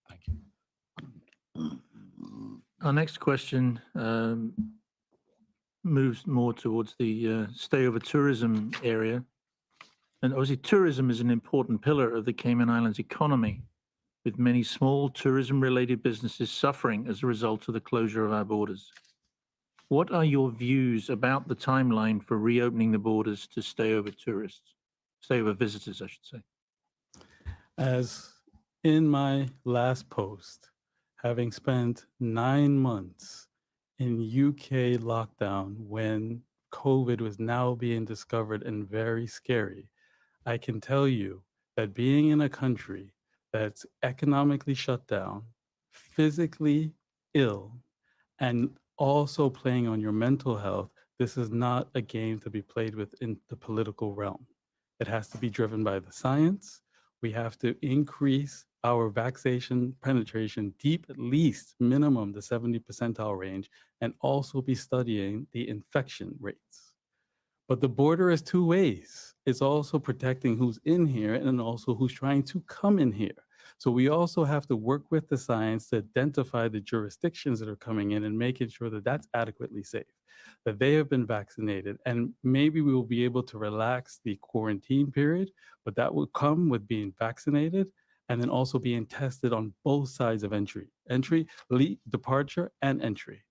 Thank you. Our next question moves more towards the stayover tourism area. And obviously tourism is an important pillar of the Cayman Islands economy, with many small tourism-related businesses suffering as a result of the closure of our borders. What are your views about the timeline for reopening the borders to stayover visitors, I should say? As in my last post, having spent 9 months in UK lockdown when COVID was now being discovered and very scary, I can tell you that being in a country that's economically shut down, physically ill, and also playing on your mental health, this is not a game to be played with in the political realm. It has to be driven by the science. We have to increase our vaccination penetration deep, at least minimum the 70 percentile range, and also be studying the infection rates. But the border is two ways. It's also protecting who's in here and also who's trying to come in here. So we also have to work with the science to identify the jurisdictions that are coming in and making sure that that's adequately safe, that they have been vaccinated. And maybe we will be able to relax the quarantine period, but that will come with being vaccinated and then also being tested on both sides of entry, departure, and entry.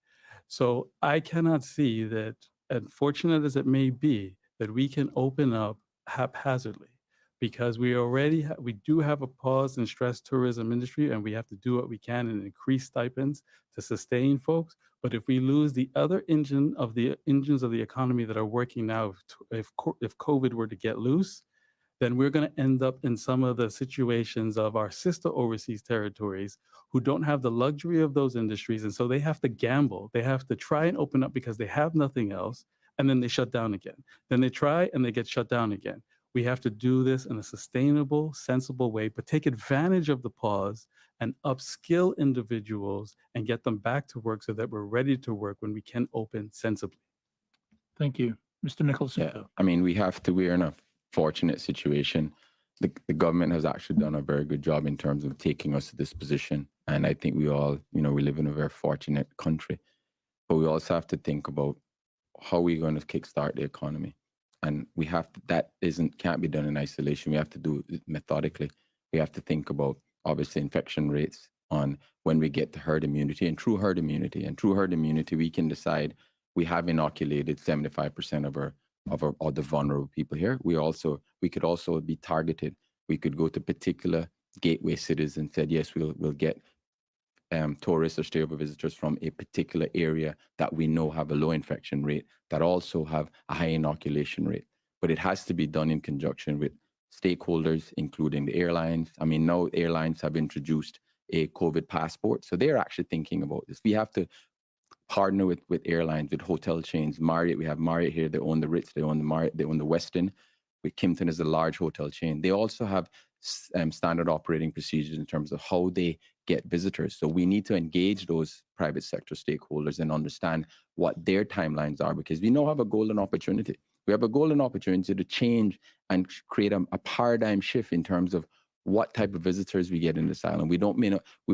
So I cannot see that, unfortunate as it may be, that we can open up haphazardly because we do have a pause in stress tourism industry, and we have to do what we can and increase stipends to sustain folks. But if we lose the other engines of the economy that are working now, if COVID were to get loose, then we're going to end up in some of the situations of our sister overseas territories who don't have the luxury of those industries. And so they have to gamble. They have to try and open up because they have nothing else. And then they shut down again. Then they try and they get shut down again. We have to do this in a sustainable, sensible way, but take advantage of the pause and upskill individuals and get them back to work so that we're ready to work when we can open sensibly. Thank you. Mr. Nicholson. Yeah, I mean, we're in a fortunate situation. The government has actually done a very good job in terms of taking us to this position. And I think we all, we live in a very fortunate country. But we also have to think about how we're going to kickstart the economy. And can't be done in isolation. We have to do it methodically. We have to think about, obviously, infection rates on when we get to herd immunity and true herd immunity. And true herd immunity, we can decide we have inoculated 75% of the vulnerable people here. We could also be targeted. We could go to particular gateway cities and said, yes, we'll get tourists or stayover visitors from a particular area that we know have a low infection rate, that also have a high inoculation rate. But it has to be done in conjunction with stakeholders, including the airlines. I mean, now airlines have introduced a COVID passport. So they're actually thinking about this. We have to partner with airlines, with hotel chains. Marriott, we have Marriott here. They own the Ritz, they own the Marriott, they own the Westin. With Kimpton is a large hotel chain. They also have standard operating procedures in terms of how they get visitors. So we need to engage those private sector stakeholders and understand what their timelines are, because we now have a golden opportunity. We have a golden opportunity to change and create a paradigm shift in terms of what type of visitors we get in this island. We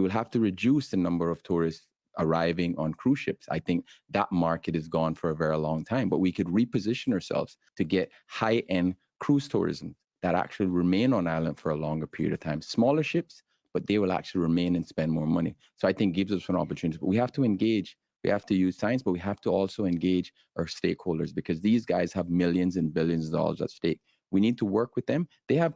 will have to reduce the number of tourists arriving on cruise ships. I think that market is gone for a very long time, but we could reposition ourselves to get high-end cruise tourism that actually remain on island for a longer period of time. Smaller ships, but they will actually remain and spend more money. So I think gives us an opportunity. But we have to engage. We have to use science, but we have to also engage our stakeholders, because these guys have millions and billions of dollars at stake. We need to work with them. They have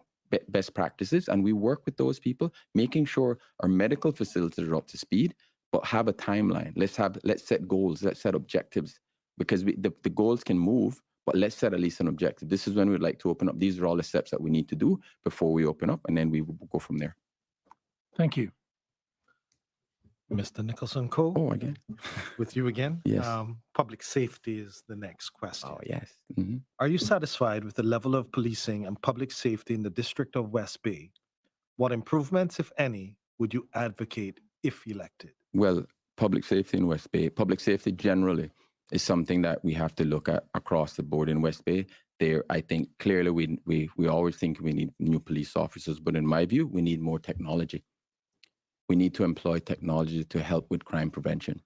best practices, and we work with those people, making sure our medical facilities are up to speed, but have a timeline. Let's set goals. Let's set objectives, because the goals can move, but let's set at least an objective. This is when we'd like to open up. These are all the steps that we need to do before we open up, and then we will go from there. Thank you. Mr. Nicholson-Coe. Oh, again. With you again. Yes. Public safety is the next question. Oh, yes. Mm-hmm. Are you satisfied with the level of policing and public safety in the District of West Bay? What improvements, if any, would you advocate if elected? Well, public safety in West Bay, public safety generally is something that we have to look at across the board in West Bay. I think clearly we always think we need new police officers, but in my view, we need more technology. We need to employ technology to help with crime prevention.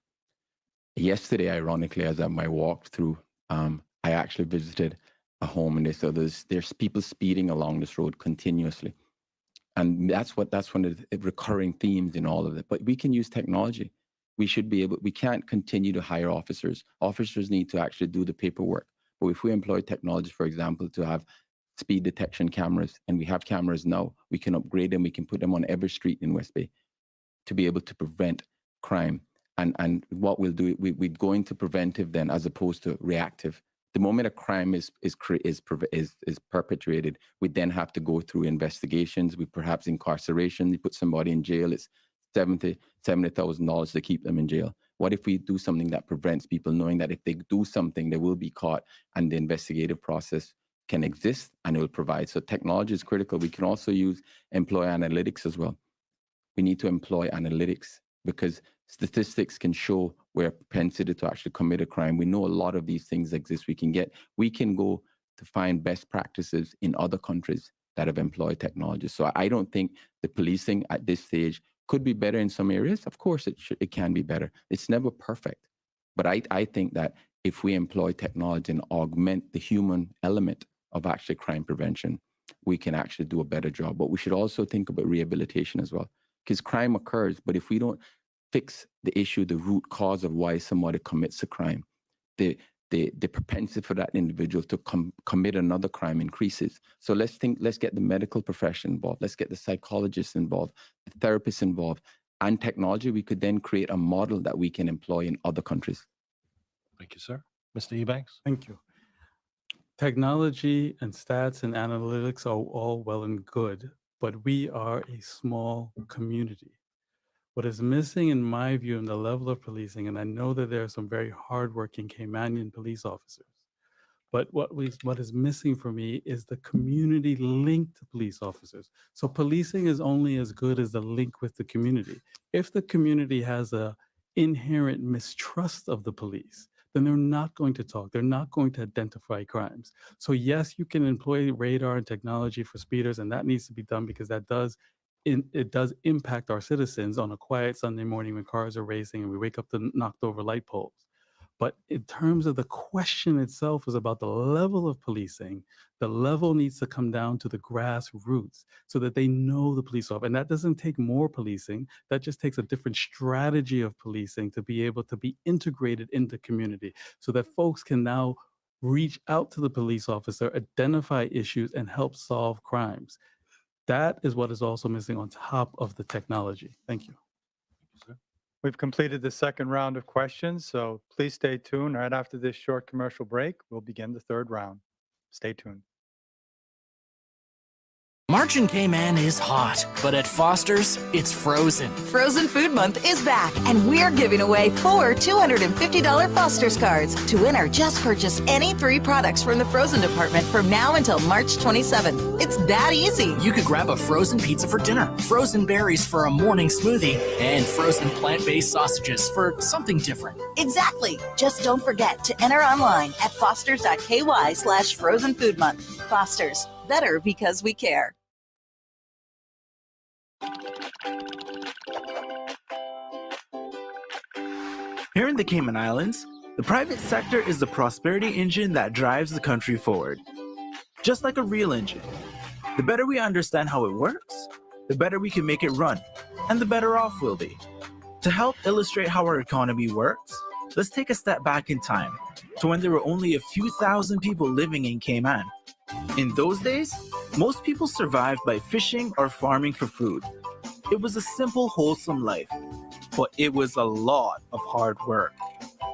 Yesterday, ironically, as I walked through, I actually visited a home, and they said there's people speeding along this road continuously. And that's one of the recurring themes in all of it. But we can use technology. We can't continue to hire officers. Officers need to actually do the paperwork. But if we employ technology, for example, to have speed detection cameras, and we have cameras now. We can upgrade them. We can put them on every street in West Bay to be able to prevent crime. And what we'll do, we'd go into preventive then, as opposed to reactive. The moment a crime is perpetrated, we then have to go through investigations. We perhaps incarceration. You put somebody in jail. It's $70,000 to keep them in jail. What if we do something that prevents people knowing that if they do something, they will be caught, and the investigative process can exist and it will provide. So technology is critical. We can also employ analytics as well. We need to employ analytics because statistics can show where propensity to actually commit a crime. We know a lot of these things exist. We can go to find best practices in other countries that have employed technology. So I don't think the policing at this stage could be better in some areas. Of course, it can be better. It's never perfect. But I think that if we employ technology and augment the human element of actually crime prevention, we can actually do a better job. But we should also think about rehabilitation as well, because crime occurs. But if we don't fix the issue, the root cause of why somebody commits a crime, the propensity for that individual to commit another crime increases. So let's get the medical profession involved. Let's get the psychologists involved, the therapists involved, and technology. We could then create a model that we can employ in other countries. Thank you, sir. Mr. Ebanks? Thank you. Technology and stats and analytics are all well and good, but we are a small community. What is missing, in my view, in the level of policing, and I know that there are some very hardworking Caymanian police officers, but what is missing for me is the community link to police officers. So policing is only as good as the link with the community. If the community has a inherent mistrust of the police, then they're not going to talk. They're not going to identify crimes. So yes, you can employ radar and technology for speeders, and that needs to be done because it does impact our citizens on a quiet Sunday morning when cars are racing and we wake up to knocked over light poles. But in terms of the question itself is about the level of policing, the level needs to come down to the grassroots so that they know the police officer. And that doesn't take more policing. That just takes a different strategy of policing to be able to be integrated into community so that folks can now reach out to the police officer, identify issues, and help solve crimes. That is what is also missing on top of the technology. Thank you. We've completed the second round of questions, so please stay tuned. Right after this short commercial break, we'll begin the third round. Stay tuned. March in Cayman is hot, but at Foster's, it's frozen. Frozen Food Month is back, and we're giving away 4 $250 Foster's cards. To winner, just purchase any 3 products from the frozen department from now until March 27th. It's that easy. You could grab a frozen pizza for dinner, frozen berries for a morning smoothie, and frozen plant-based sausages for something different. Exactly. Just don't forget to enter online at fosters.ky/frozen food month. Foster's, better because we care. Here in the Cayman Islands, the private sector is the prosperity engine that drives the country forward. Just like a real engine. The better we understand how it works, the better we can make it run, and the better off we'll be. To help illustrate how our economy works, let's take a step back in time to when there were only a few thousand people living in Cayman. In those days, most people survived by fishing or farming for food. It was a simple, wholesome life, but it was a lot of hard work.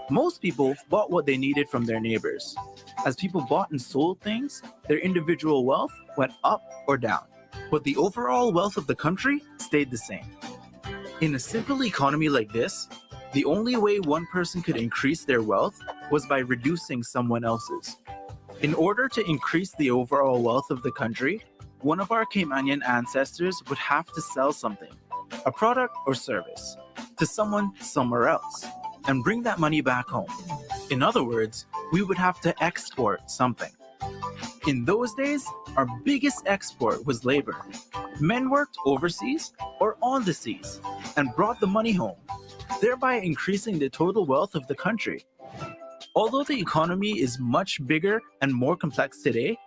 Most people bought what they needed from their neighbors. As people bought and sold things, their individual wealth went up or down, but the overall wealth of the country stayed the same. In a simple economy like this, the only way one person could increase their wealth was by reducing someone else's. In order to increase the overall wealth of the country, one of our Caymanian ancestors would have to sell something, a product or service, to someone somewhere else, and bring that money back home. In other words, we would have to export something. In those days, our biggest export was labor. Men worked overseas or on the seas and brought the money home, thereby increasing the total wealth of the country. Although the economy is much bigger and more complex today,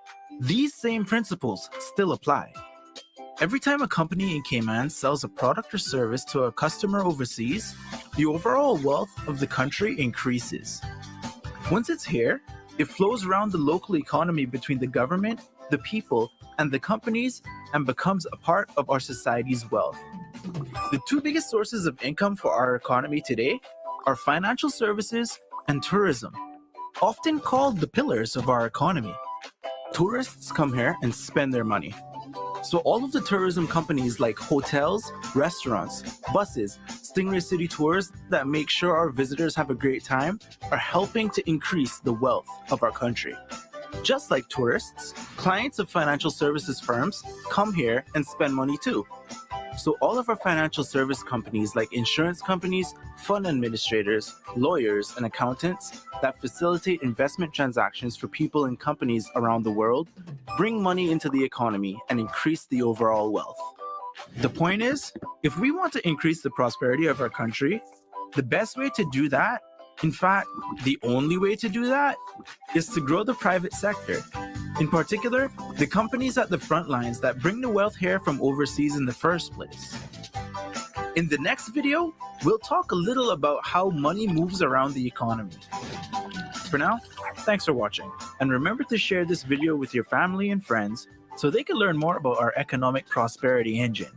these same principles still apply. Every time a company in Cayman sells a product or service to a customer overseas, the overall wealth of the country increases. Once it's here, it flows around the local economy between the government the people, and the companies, and becomes a part of our society's wealth. The two biggest sources of income for our economy today are financial services and tourism, often called the pillars of our economy. Tourists come here and spend their money. So all of the tourism companies like hotels, restaurants, buses, Stingray City Tours that make sure our visitors have a great time are helping to increase the wealth of our country. Just like tourists, clients of financial services firms come here and spend money too. So all of our financial service companies like insurance companies, fund administrators, lawyers, and accountants that facilitate investment transactions for people and companies around the world bring money into the economy and increase the overall wealth. The point is, if we want to increase the prosperity of our country, the best way to do that, in fact, the only way to do that, is to grow the private sector. In particular, the companies at the front lines that bring the wealth here from overseas in the first place. In the next video, we'll talk a little about how money moves around the economy. For now, thanks for watching, and remember to share this video with your family and friends so they can learn more about our economic prosperity engine.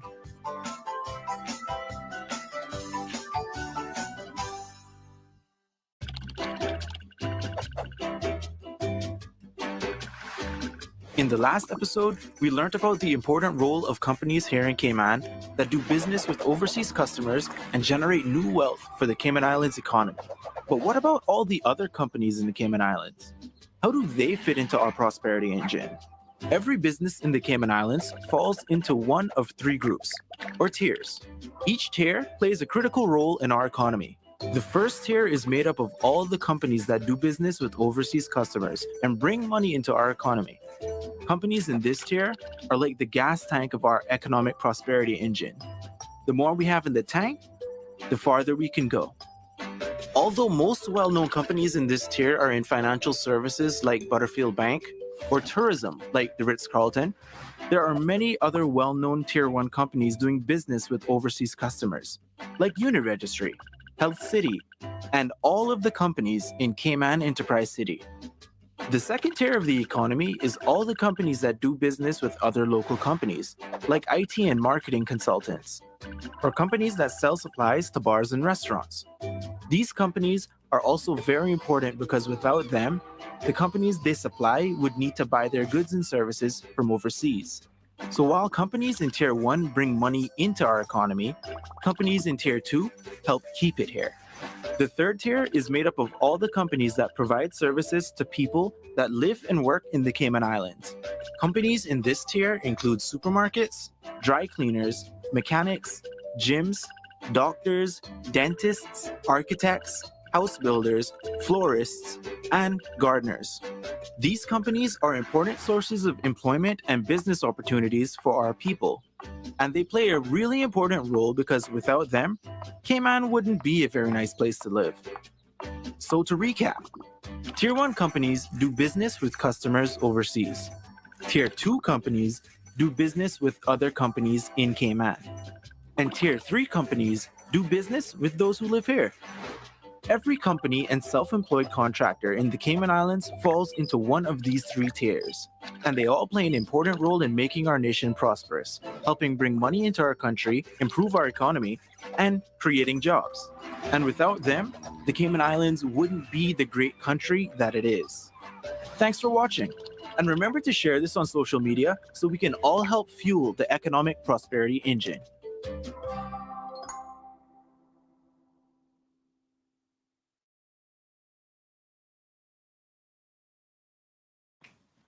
In the last episode, we learned about the important role of companies here in Cayman that do business with overseas customers and generate new wealth for the Cayman Islands economy. But what about all the other companies in the Cayman Islands? How do they fit into our prosperity engine? Every business in the Cayman Islands falls into one of three groups, or tiers. Each tier plays a critical role in our economy. The first tier is made up of all the companies that do business with overseas customers and bring money into our economy. Companies in this tier are like the gas tank of our economic prosperity engine. The more we have in the tank, the farther we can go. Although most well-known companies in this tier are in financial services like Butterfield Bank or tourism like the Ritz-Carlton, there are many other well-known Tier 1 companies doing business with overseas customers, like Uniregistry, Health City, and all of the companies in Cayman Enterprise City. The second tier of the economy is all the companies that do business with other local companies, like IT and marketing consultants, or companies that sell supplies to bars and restaurants. These companies are also very important because without them, the companies they supply would need to buy their goods and services from overseas. So while companies in Tier 1 bring money into our economy, companies in Tier 2 help keep it here. The third tier is made up of all the companies that provide services to people that live and work in the Cayman Islands. Companies in this tier include supermarkets, dry cleaners, mechanics, gyms, doctors, dentists, architects, house builders, florists, and gardeners. These companies are important sources of employment and business opportunities for our people. And they play a really important role because without them, Cayman wouldn't be a very nice place to live. So to recap, Tier 1 companies do business with customers overseas. Tier 2 companies do business with other companies in Cayman. And Tier 3 companies do business with those who live here. Every company and self-employed contractor in the Cayman Islands falls into one of these three tiers, and they all play an important role in making our nation prosperous, helping bring money into our country, improve our economy, and creating jobs. And without them, the Cayman Islands wouldn't be the great country that it is. Thanks for watching, and remember to share this on social media so we can all help fuel the economic prosperity engine.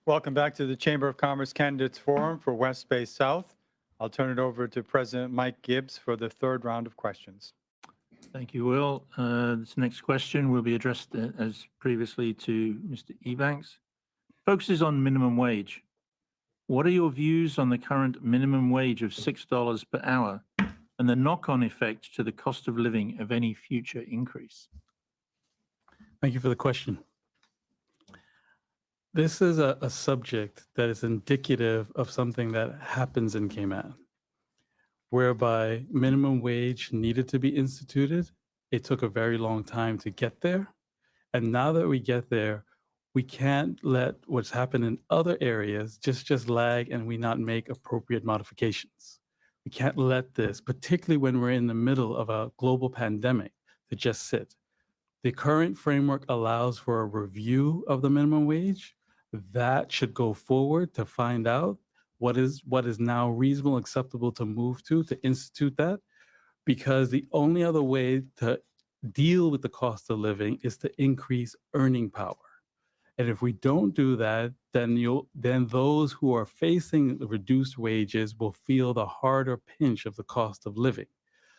Welcome back to the Chamber of Commerce Candidates Forum for West Bay South. I'll turn it over to President Mike Gibbs for the third round of questions. Thank you, Will. This next question will be addressed as previously to Mr. Ebanks. Focuses on minimum wage. What are your views on the current minimum wage of $6 per hour and the knock-on effect to the cost of living of any future increase? Thank you for the question. This is a subject that is indicative of something that happens in Cayman, whereby minimum wage needed to be instituted. It took a very long time to get there. And now that we get there, We can't let what's happened in other areas just lag and we not make appropriate modifications. We can't let this, particularly when we're in the middle of a global pandemic, to just sit. The current framework allows for a review of the minimum wage. That should go forward to find out what is now reasonable, acceptable to move to institute that, because the only other way to deal with the cost of living is to increase earning power. And if we don't do that, then those who are facing the reduced wages will feel the harder pinch of the cost of living.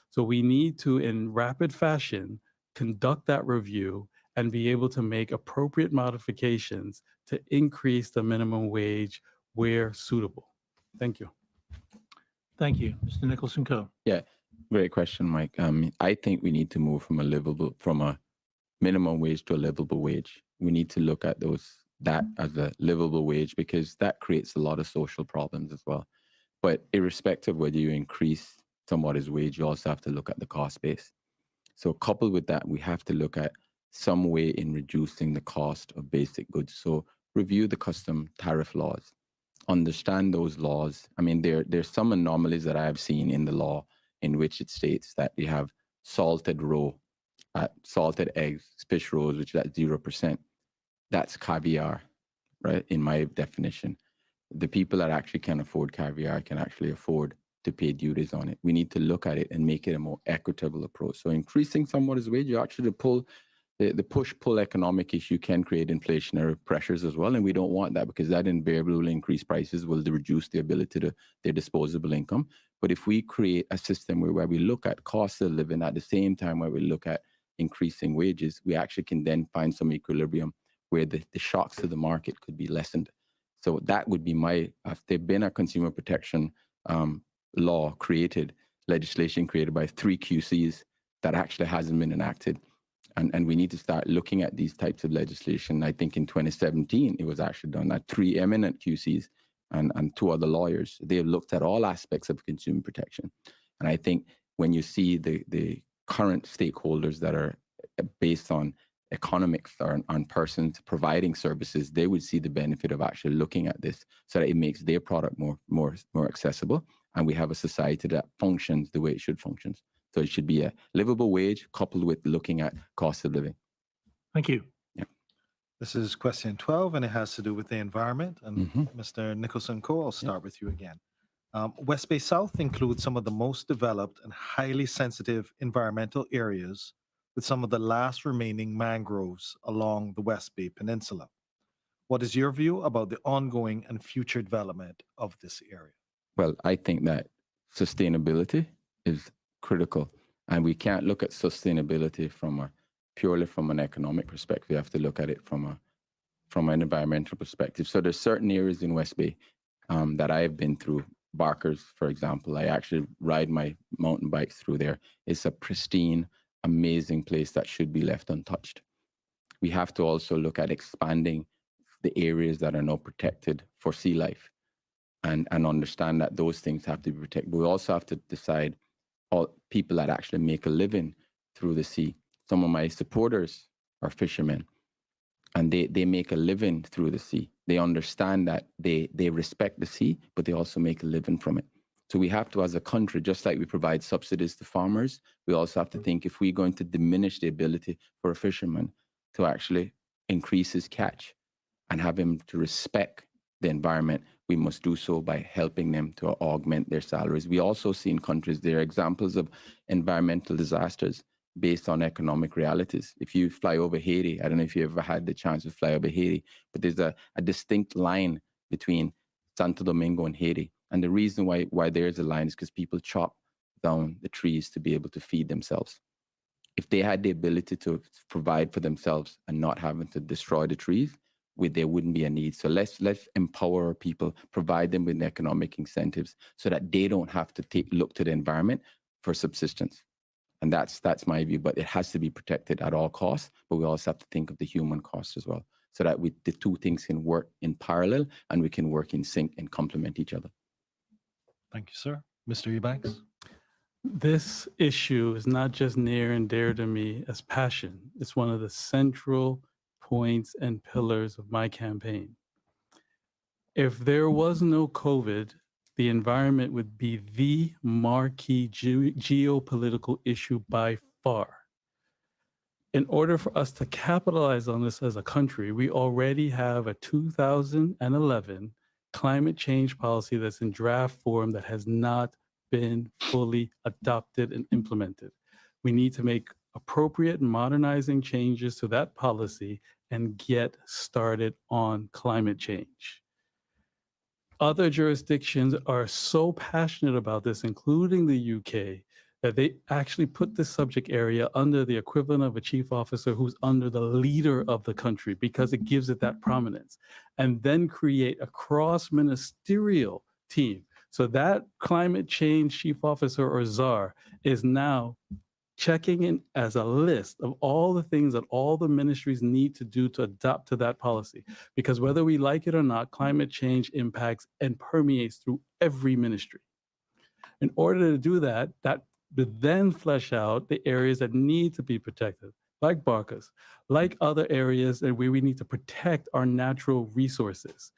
So we need to, in rapid fashion, conduct that review and be able to make appropriate modifications to increase the minimum wage where suitable. Thank you. Thank you. Mr. Nicholson-Coe. Yeah, great question, Mike. I think we need to move from a minimum wage to a livable wage. We need to look at that as a livable wage, because that creates a lot of social problems as well. But irrespective of whether you increase somebody's wage, you also have to look at the cost base. So coupled with that, we have to look at some way in reducing the cost of basic goods. So review the custom tariff laws, understand those laws. I mean, there's some anomalies that I have seen in the law in which it states that you have salted eggs, fish rolls, which is at 0%. That's caviar, right? In my definition, the people that actually can afford caviar can actually afford to pay duties on it. We need to look at it and make it a more equitable approach. So increasing somebody's wage, you actually the push-pull economic issue can create inflationary pressures as well. And we don't want that, because that invariably will increase prices, will reduce the ability to their disposable income. But if we create a system where we look at cost of living at the same time where we look at increasing wages, we actually can then find some equilibrium where the shocks to the market could be lessened. So that would be if there'd been a consumer protection legislation created by 3 QCs that actually hasn't been enacted. And we need to start looking at these types of legislation. I think in 2017, it was actually done at 3 eminent QCs and 2 other lawyers. They have looked at all aspects of consumer protection. And I think when you see the current stakeholders that are based on economics or on persons providing services, they would see the benefit of actually looking at this so that it makes their product more accessible, and we have a society that functions the way it should function. So it should be a livable wage coupled with looking at cost of living. Thank you. Yeah. This is question 12, and it has to do with the environment. And Mhm. Mr. Nicholson-Coe, I'll start with you again. West Bay South includes some of the most developed and highly sensitive environmental areas, with some of the last remaining mangroves along the West Bay Peninsula. What is your view about the ongoing and future development of this area? Well, I think that sustainability is critical, and we can't look at sustainability purely from an economic perspective. We have to look at it from an environmental perspective. So there's certain areas in West Bay that I have been through. Barkers, for example, I actually ride my mountain bikes through there. It's a pristine, amazing place that should be left untouched. We have to also look at expanding the areas that are now protected for sea life, and understand that those things have to be protected. But we also have to decide all people that actually make a living through the sea. Some of my supporters are fishermen, and they make a living through the sea. They understand that they respect the sea, but they also make a living from it. So we have to, as a country, just like we provide subsidies to farmers, we also have to think, if we're going to diminish the ability for a fisherman to actually increase his catch and have him to respect the environment, we must do so by helping them to augment their salaries. We also see in countries, there are examples of environmental disasters based on economic realities. If you fly over Haiti, I don't know if you ever had the chance to fly over Haiti, but there's a distinct line between Santo Domingo and Haiti. And the reason why there's a line is because people chop down the trees to be able to feed themselves. If they had the ability to provide for themselves and not having to destroy the trees, there wouldn't be a need. So let's empower our people, provide them with economic incentives so that they don't have to look to the environment for subsistence. And that's my view, but it has to be protected at all costs. But we also have to think of the human cost as well, so that the 2 things can work in parallel and we can work in sync and complement each other. Thank you, sir. Mr. Ebanks? This issue is not just near and dear to me as passion. It's one of the central points and pillars of my campaign. If there was no COVID, the environment would be the marquee geopolitical issue by far. In order for us to capitalize on this as a country, we already have a 2011 climate change policy that's in draft form that has not been fully adopted and implemented. We need to make appropriate modernizing changes to that policy and get started on climate change. Other jurisdictions are so passionate about this, including the UK, that they actually put this subject area under the equivalent of a chief officer who's under the leader of the country because it gives it that prominence, and then create a cross-ministerial team. So that climate change chief officer or czar is now checking in as a list of all the things that all the ministries need to do to adapt to that policy. Because whether we like it or not, climate change impacts and permeates through every ministry. In order to do that, that would then flesh out the areas that need to be protected, like Barcas, like other areas where we need to protect our natural resources.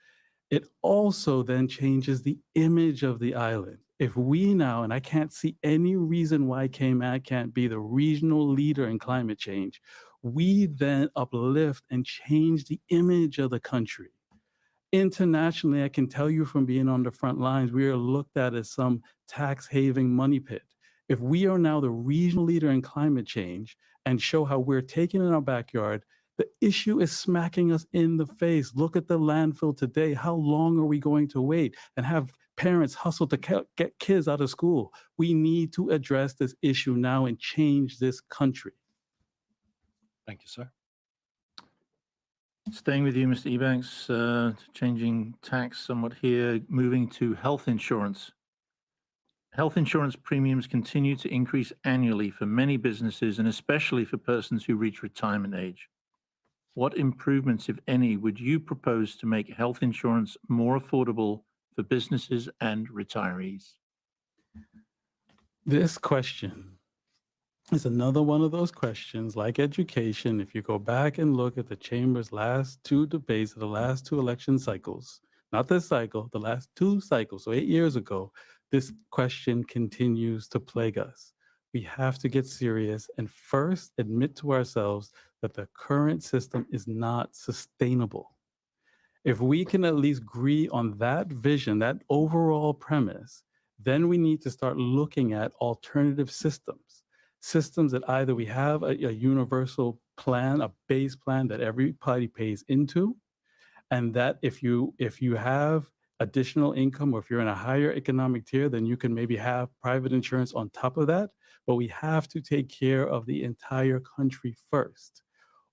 It also then changes the image of the island. If we now, and I can't see any reason why Cayman can't be the regional leader in climate change, we then uplift and change the image of the country. Internationally, I can tell you from being on the front lines, we are looked at as some tax haven money pit. If we are now the regional leader in climate change and show how we're taking in our backyard, the issue is smacking us in the face. Look at the landfill today. How long are we going to wait and have parents hustle to get kids out of school? We need to address this issue now and change this country. Thank you, sir. Staying with you, Mr. Ebanks, changing tax somewhat here, moving to health insurance. Health insurance premiums continue to increase annually for many businesses and especially for persons who reach retirement age. What improvements, if any, would you propose to make health insurance more affordable for businesses and retirees? This question is another one of those questions, like education. If you go back and look at the Chamber's last two debates, the last two election cycles, not this cycle, the last two cycles, so 8 years ago, this question continues to plague us. We have to get serious and first admit to ourselves that the current system is not sustainable. If we can at least agree on that vision, that overall premise, then we need to start looking at alternative systems. Systems that either we have a universal plan, a base plan that everybody pays into, and that if you have additional income or if you're in a higher economic tier, then you can maybe have private insurance on top of that. But we have to take care of the entire country first.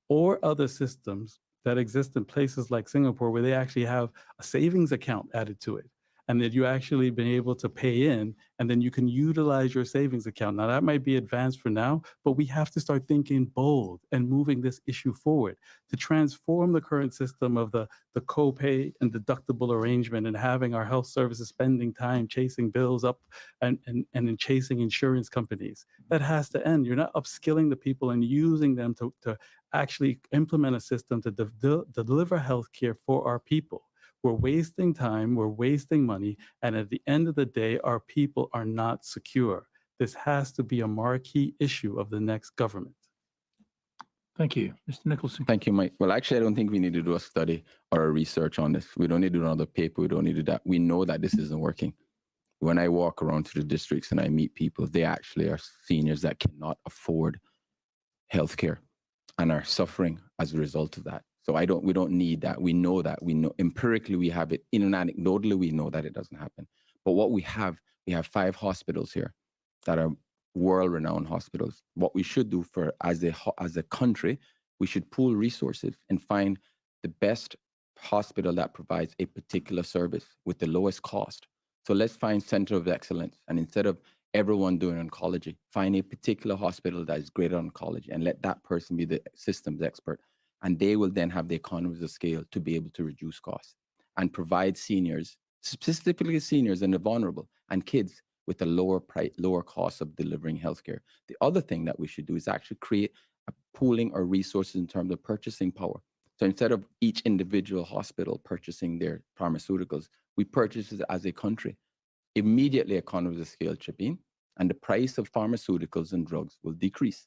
Or other systems that exist in places like Singapore where they actually have a savings account added to it, and that you actually been able to pay in, and then you can utilize your savings account. Now, that might be advanced for now, but we have to start thinking bold and moving this issue forward to transform the current system of the copay and deductible arrangement and having our health services spending time chasing bills up and in chasing insurance companies. That has to end. You're not upskilling the people and using them to actually implement a system to deliver health care for our people. We're wasting time, we're wasting money, and at the end of the day, our people are not secure. This has to be a marquee issue of the next government. Thank you. Mr. Nicholson. Thank you, Mike. Well, actually, I don't think we need to do a study or a research on this. We don't need to do another paper. We don't need to do that. We know that this isn't working. When I walk around to the districts and I meet people, they actually are seniors that cannot afford healthcare and are suffering as a result of that. So we don't need that. We know that. We know empirically we have it. Anecdotally, we know that it doesn't happen. But what we have 5 hospitals here that are world-renowned hospitals. What we should do as a country, we should pool resources and find the best hospital that provides a particular service with the lowest cost. So let's find center of excellence, and instead of everyone doing oncology, find a particular hospital that is great at oncology and let that person be the systems expert. And they will then have the economies of scale to be able to reduce costs and provide seniors, specifically seniors and the vulnerable and kids, with a lower cost of delivering healthcare. The other thing that we should do is actually create a pooling of resources in terms of purchasing power. So instead of each individual hospital purchasing their pharmaceuticals, we purchase it as a country. Immediately, economies of scale chip in, and the price of pharmaceuticals and drugs will decrease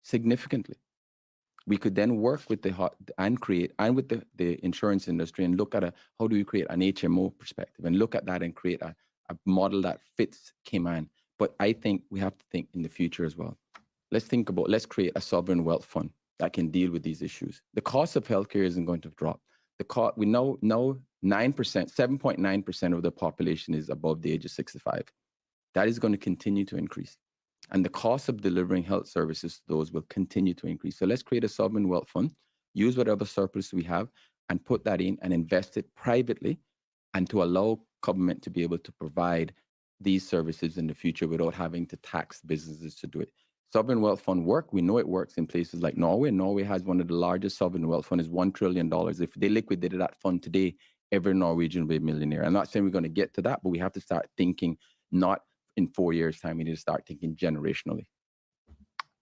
significantly. We could then work with with the insurance industry and look at how do we create an HMO perspective and look at that and create a model that fits Cayman. But I think we have to think in the future as well. Let's create a sovereign wealth fund that can deal with these issues. The cost of healthcare isn't going to drop. We know 7.9% of the population is above the age of 65. That is going to continue to increase. And the cost of delivering health services to those will continue to increase. So let's create a sovereign wealth fund, use whatever surplus we have, and put that in and invest it privately, and to allow government to be able to provide these services in the future without having to tax businesses to do it. Sovereign wealth fund work. We know it works in places like Norway. Norway has one of the largest sovereign wealth fund, is $1 trillion. If they liquidated that fund today, every Norwegian will be a millionaire. I'm not saying we're going to get to that, but we have to start thinking not in 4 years' time. We need to start thinking generationally.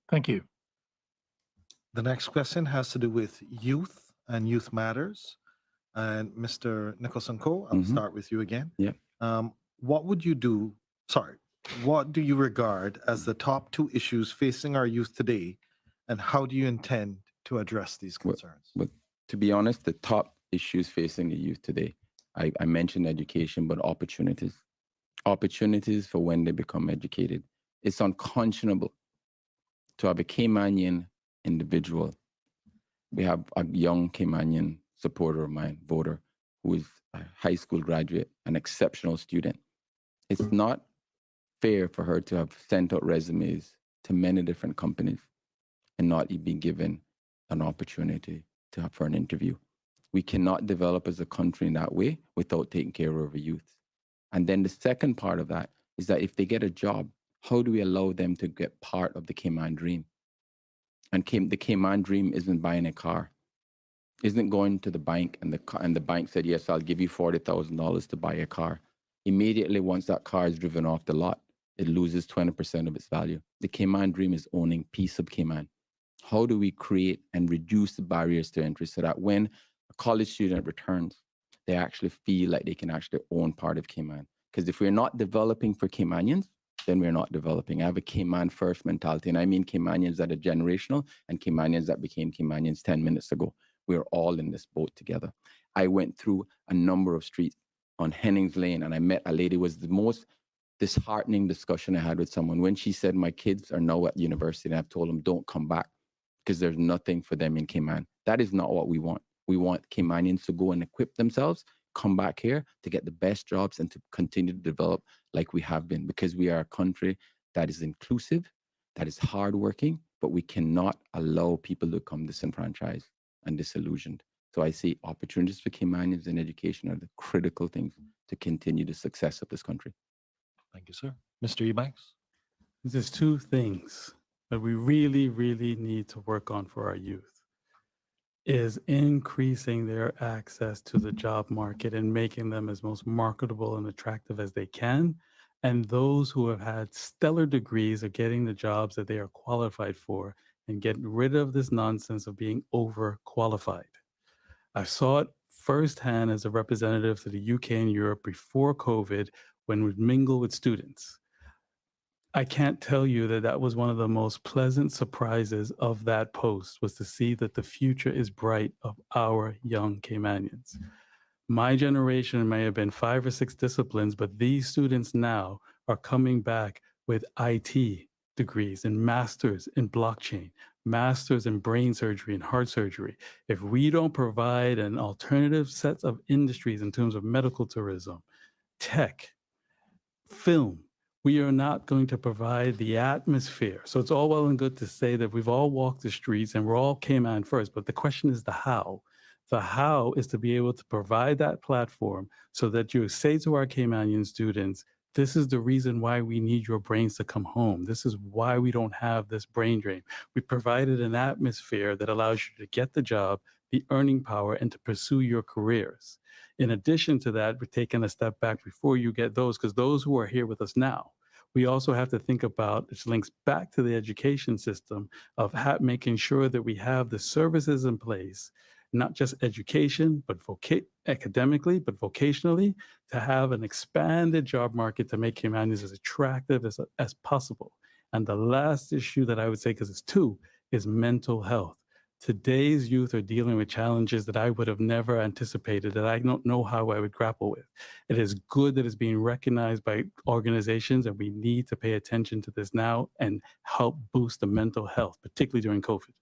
Thank you. The next question has to do with youth and youth matters. And Mr. Nicholson-Coe, I'll start with you again. Yeah. What do you regard as the top 2 issues facing our youth today, and how do you intend to address these concerns? Well, to be honest, the top issues facing the youth today, I mentioned education, but opportunities for when they become educated. It's unconscionable to have a Caymanian individual. We have a young Caymanian supporter of mine, voter, who is a high school graduate, an exceptional student. It's not fair for her to have sent out resumes to many different companies and not be given an opportunity for an interview. We cannot develop as a country in that way without taking care of our youth. And then the second part of that is that if they get a job, how do we allow them to get part of the Cayman dream? And the Cayman dream isn't buying a car, isn't going to the bank and the bank said, yes, I'll give you $40,000 to buy a car. Immediately, once that car is driven off the lot, it loses 20% of its value. The Cayman dream is owning piece of Cayman. How do we create and reduce the barriers to entry so that when a college student returns, they actually feel like they can actually own part of Cayman? Because if we're not developing for Caymanians, then we're not developing. I have a Cayman first mentality, and I mean Caymanians that are generational and Caymanians that became Caymanians 10 minutes ago. We're all in this boat together. I went through a number of streets on Hennings Lane, and I met a lady. It was the most disheartening discussion I had with someone when she said, my kids are now at university, and I've told them, don't come back because there's nothing for them in Cayman. That is not what we want. We want Caymanians to go and equip themselves, come back here to get the best jobs and to continue to develop like we have been, because we are a country that is inclusive, that is hardworking, but we cannot allow people to become disenfranchised and disillusioned. So I see opportunities for Caymanians in education are the critical things to continue the success of this country. Thank you, sir. Mr. Ebanks? There's 2 things that we really, really need to work on for our youth. Is increasing their access to the job market and making them as most marketable and attractive as they can. And those who have had stellar degrees are getting the jobs that they are qualified for and getting rid of this nonsense of being overqualified. I saw it firsthand as a representative to the UK and Europe before COVID when we mingle with students. I can't tell you that that was one of the most pleasant surprises of that post, was to see that the future is bright of our young Caymanians. My generation may have been 5 or 6 disciplines, but these students now are coming back with IT degrees and masters in blockchain, masters in brain surgery and heart surgery. If we don't provide an alternative set of industries in terms of medical tourism, tech, film, we are not going to provide the atmosphere. So it's all well and good to say that we've all walked the streets and we're all Cayman first, but the question is the how. The how is to be able to provide that platform so that you say to our Caymanian students, this is the reason why we need your brains to come home. This is why we don't have this brain drain. We provided an atmosphere that allows you to get the job, the earning power, and to pursue your careers. In addition to that, we're taking a step back before you get those, because those who are here with us now, we also have to think about, which links back to the education system, of making sure that we have the services in place not just education, but academically, but vocationally, to have an expanded job market to make humanities as attractive as possible. And the last issue that I would say, because it's two, is mental health. Today's youth are dealing with challenges that I would have never anticipated, that I don't know how I would grapple with. It is good that it's being recognized by organizations, and we need to pay attention to this now and help boost the mental health, particularly during COVID.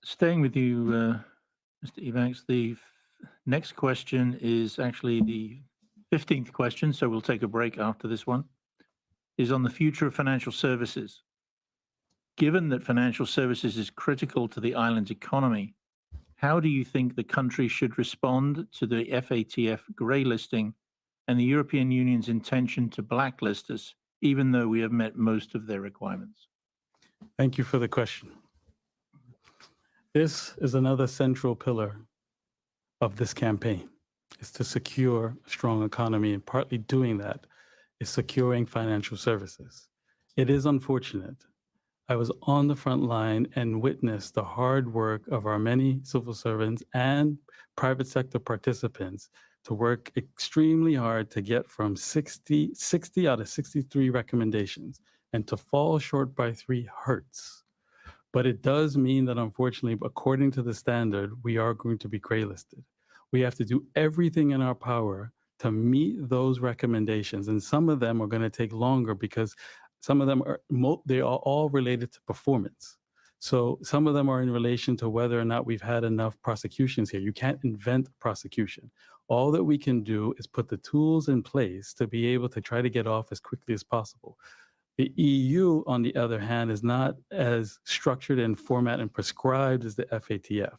Staying with you, Mr. Ebanks, the next question is actually the 15th question, so we'll take a break after this one, is on the future of financial services. Given that financial services is critical to the island's economy, how do you think the country should respond to the FATF grey listing and the European Union's intention to blacklist us, even though we have met most of their requirements? Thank you for the question. This is another central pillar of this campaign, is to secure a strong economy, and partly doing that is securing financial services. It is unfortunate. I was on the front line and witnessed the hard work of our many civil servants and private sector participants to work extremely hard to get from 60 out of 63 recommendations, and to fall short by 3 hurts. But it does mean that, unfortunately, according to the standard, we are going to be gray listed. We have to do everything in our power to meet those recommendations. And some of them are going to take longer because some of them they are all related to performance. So some of them are in relation to whether or not we've had enough prosecutions here. You can't invent prosecution. All that we can do is put the tools in place to be able to try to get off as quickly as possible. The EU, on the other hand, is not as structured and format and prescribed as the FATF.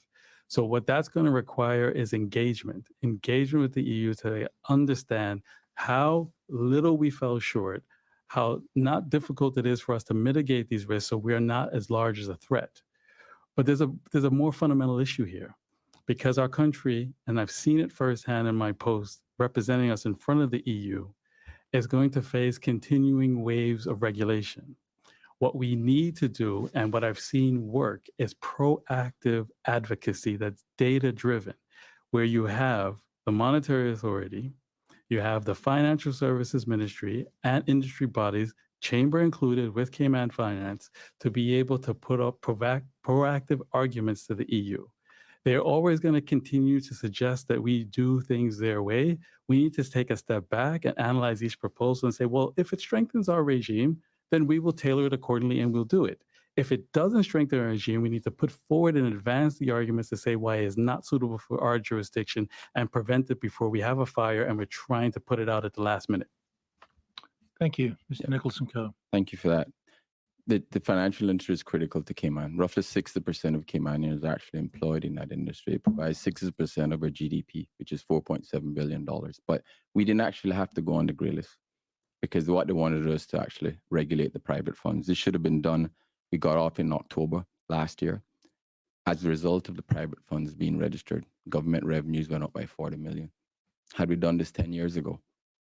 So what that's going to require is engagement with the EU to understand how little we fell short, how not difficult it is for us to mitigate these risks so we are not as large as a threat. But there's a more fundamental issue here, because our country, and I've seen it firsthand in my post representing us in front of the EU, is going to face continuing waves of regulation. What we need to do, and what I've seen work, is proactive advocacy that's data-driven, where you have the Monetary Authority, you have the Financial Services Ministry and industry bodies, Chamber included with Cayman Finance, to be able to put up proactive arguments to the EU. They're always going to continue to suggest that we do things their way. We need to take a step back and analyze each proposal and say, well, if it strengthens our regime, then we will tailor it accordingly and we'll do it. If it doesn't strengthen our regime, we need to put forward and advance the arguments to say why it is not suitable for our jurisdiction and prevent it before we have a fire and we're trying to put it out at the last minute. Thank you, Mr. Nicholson-Coe. Thank you for that. The financial industry is critical to Cayman. Roughly 60% of Caymanians are actually employed in that industry. It provides 60% of our GDP, which is $4.7 billion. But we didn't actually have to go on the grey list, because what they wanted us to actually regulate the private funds. This should have been done. We got off in October last year. As a result of the private funds being registered, government revenues went up by 40 million. Had we done this 10 years ago,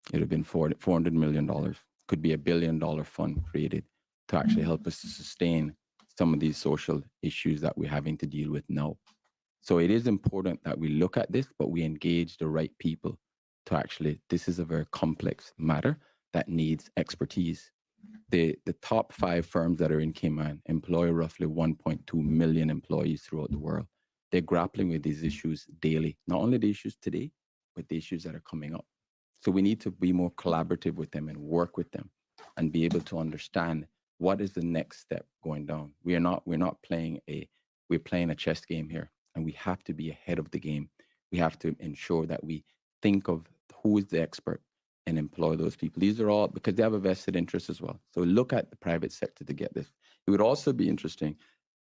it would have been $400 million. Could be $1 billion fund created to actually help us to sustain some of these social issues that we're having to deal with now. So it is important that we look at this, but we engage the right people to actually, this is a very complex matter that needs expertise. The top 5 firms that are in Cayman employ roughly 1.2 million employees throughout the world. They're grappling with these issues daily, not only the issues today, but the issues that are coming up. So we need to be more collaborative with them and work with them and be able to understand what is the next step going down. We're playing a chess game here, and we have to be ahead of the game. We have to ensure that we think of who is the expert and employ those people. These are all because they have a vested interest as well. So look at the private sector to get this. It would also be interesting.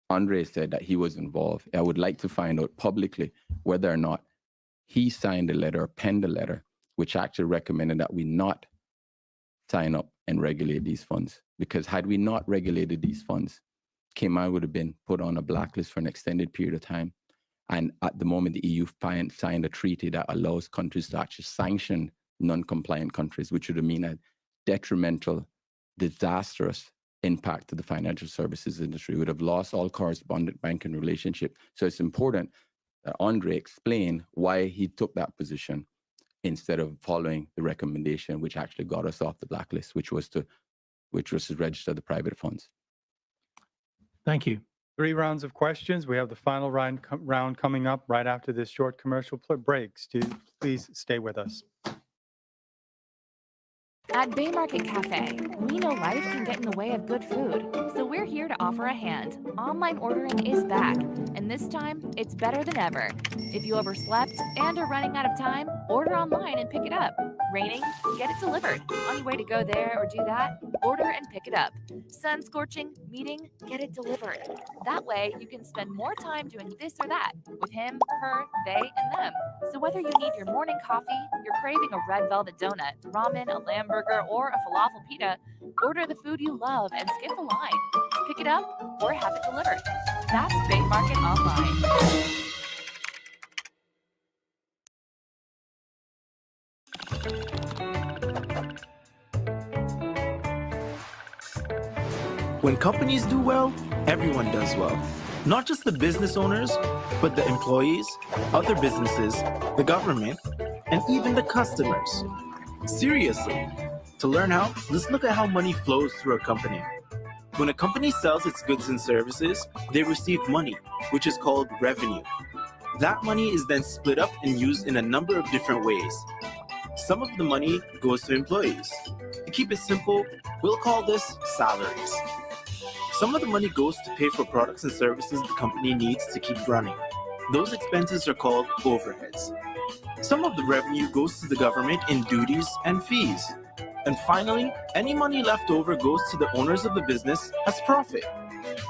Andre said that he was involved. I would like to find out publicly whether or not he signed a letter or penned a letter which actually recommended that we not sign up and regulate these funds. Because had we not regulated these funds, Cayman would have been put on a blacklist for an extended period of time. And at the moment, the EU signed a treaty that allows countries to actually sanction non-compliant countries, which would mean a detrimental, disastrous impact to the financial services industry. We would have lost all correspondent banking relationship. So it's important that Andre explain why he took that position instead of following the recommendation, which actually got us off the blacklist, which was to register the private funds. Thank you. 3 rounds of questions. We have the final round coming up right after this short commercial break. Please stay with us. At Bay Market Cafe, we know life can get in the way of good food, so we're here to offer a hand. Online ordering is back, and this time, it's better than ever. If you overslept and are running out of time, order online and pick it up. Raining? Get it delivered. On your way to go there or do that, order and pick it up. Sun scorching? Meeting? Get it delivered. That way, you can spend more time doing this or that with him, her, they, and them. So whether you need your morning coffee, you're craving a red velvet donut, ramen, a lamb burger, or a falafel pita, order the food you love and skip the line. Pick it up or have it delivered. That's Bay Market Online. When companies do well, everyone does well. Not just the business owners, but the employees, other businesses, the government, and even the customers. Seriously, to learn how, let's look at how money flows through a company. When a company sells its goods and services, they receive money, which is called revenue. That money is then split up and used in a number of different ways. Some of the money goes to employees. To keep it simple, we'll call this salaries. Some of the money goes to pay for products and services the company needs to keep running. Those expenses are called overheads. Some of the revenue goes to the government in duties and fees. And finally, any money left over goes to the owners of the business as profit.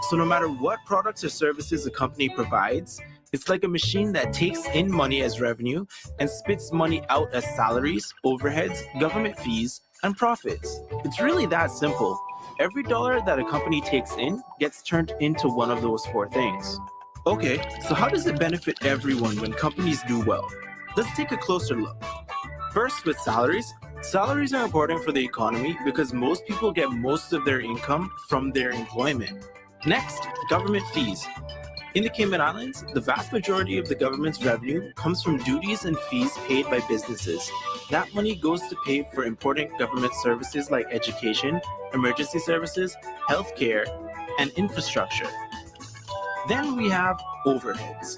So no matter what products or services a company provides, it's like a machine that takes in money as revenue and spits money out as salaries, overheads, government fees, and profits. It's really that simple. Every dollar that a company takes in gets turned into one of those 4 things. Okay, so how does it benefit everyone when companies do well? Let's take a closer look. First, with salaries. Salaries are important for the economy because most people get most of their income from their employment. Next, government fees. In the Cayman Islands, the vast majority of the government's revenue comes from duties and fees paid by businesses. That money goes to pay for important government services like education, emergency services, healthcare, and infrastructure. Then we have overheads.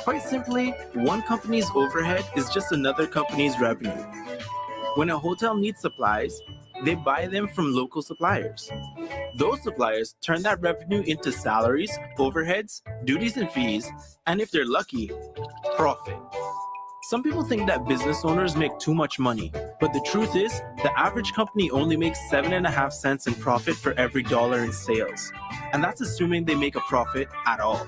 Quite simply, one company's overhead is just another company's revenue. When a hotel needs supplies, they buy them from local suppliers. Those suppliers turn that revenue into salaries, overheads, duties and fees, and if they're lucky, profit. Some people think that business owners make too much money, but the truth is, the average company only makes 7.5 cents in profit for every dollar in sales. And that's assuming they make a profit at all.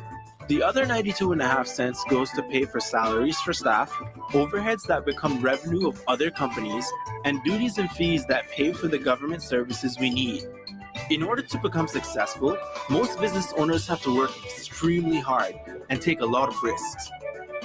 The other 92.5 cents goes to pay for salaries for staff, overheads that become revenue of other companies, and duties and fees that pay for the government services we need. In order to become successful, most business owners have to work extremely hard and take a lot of risks.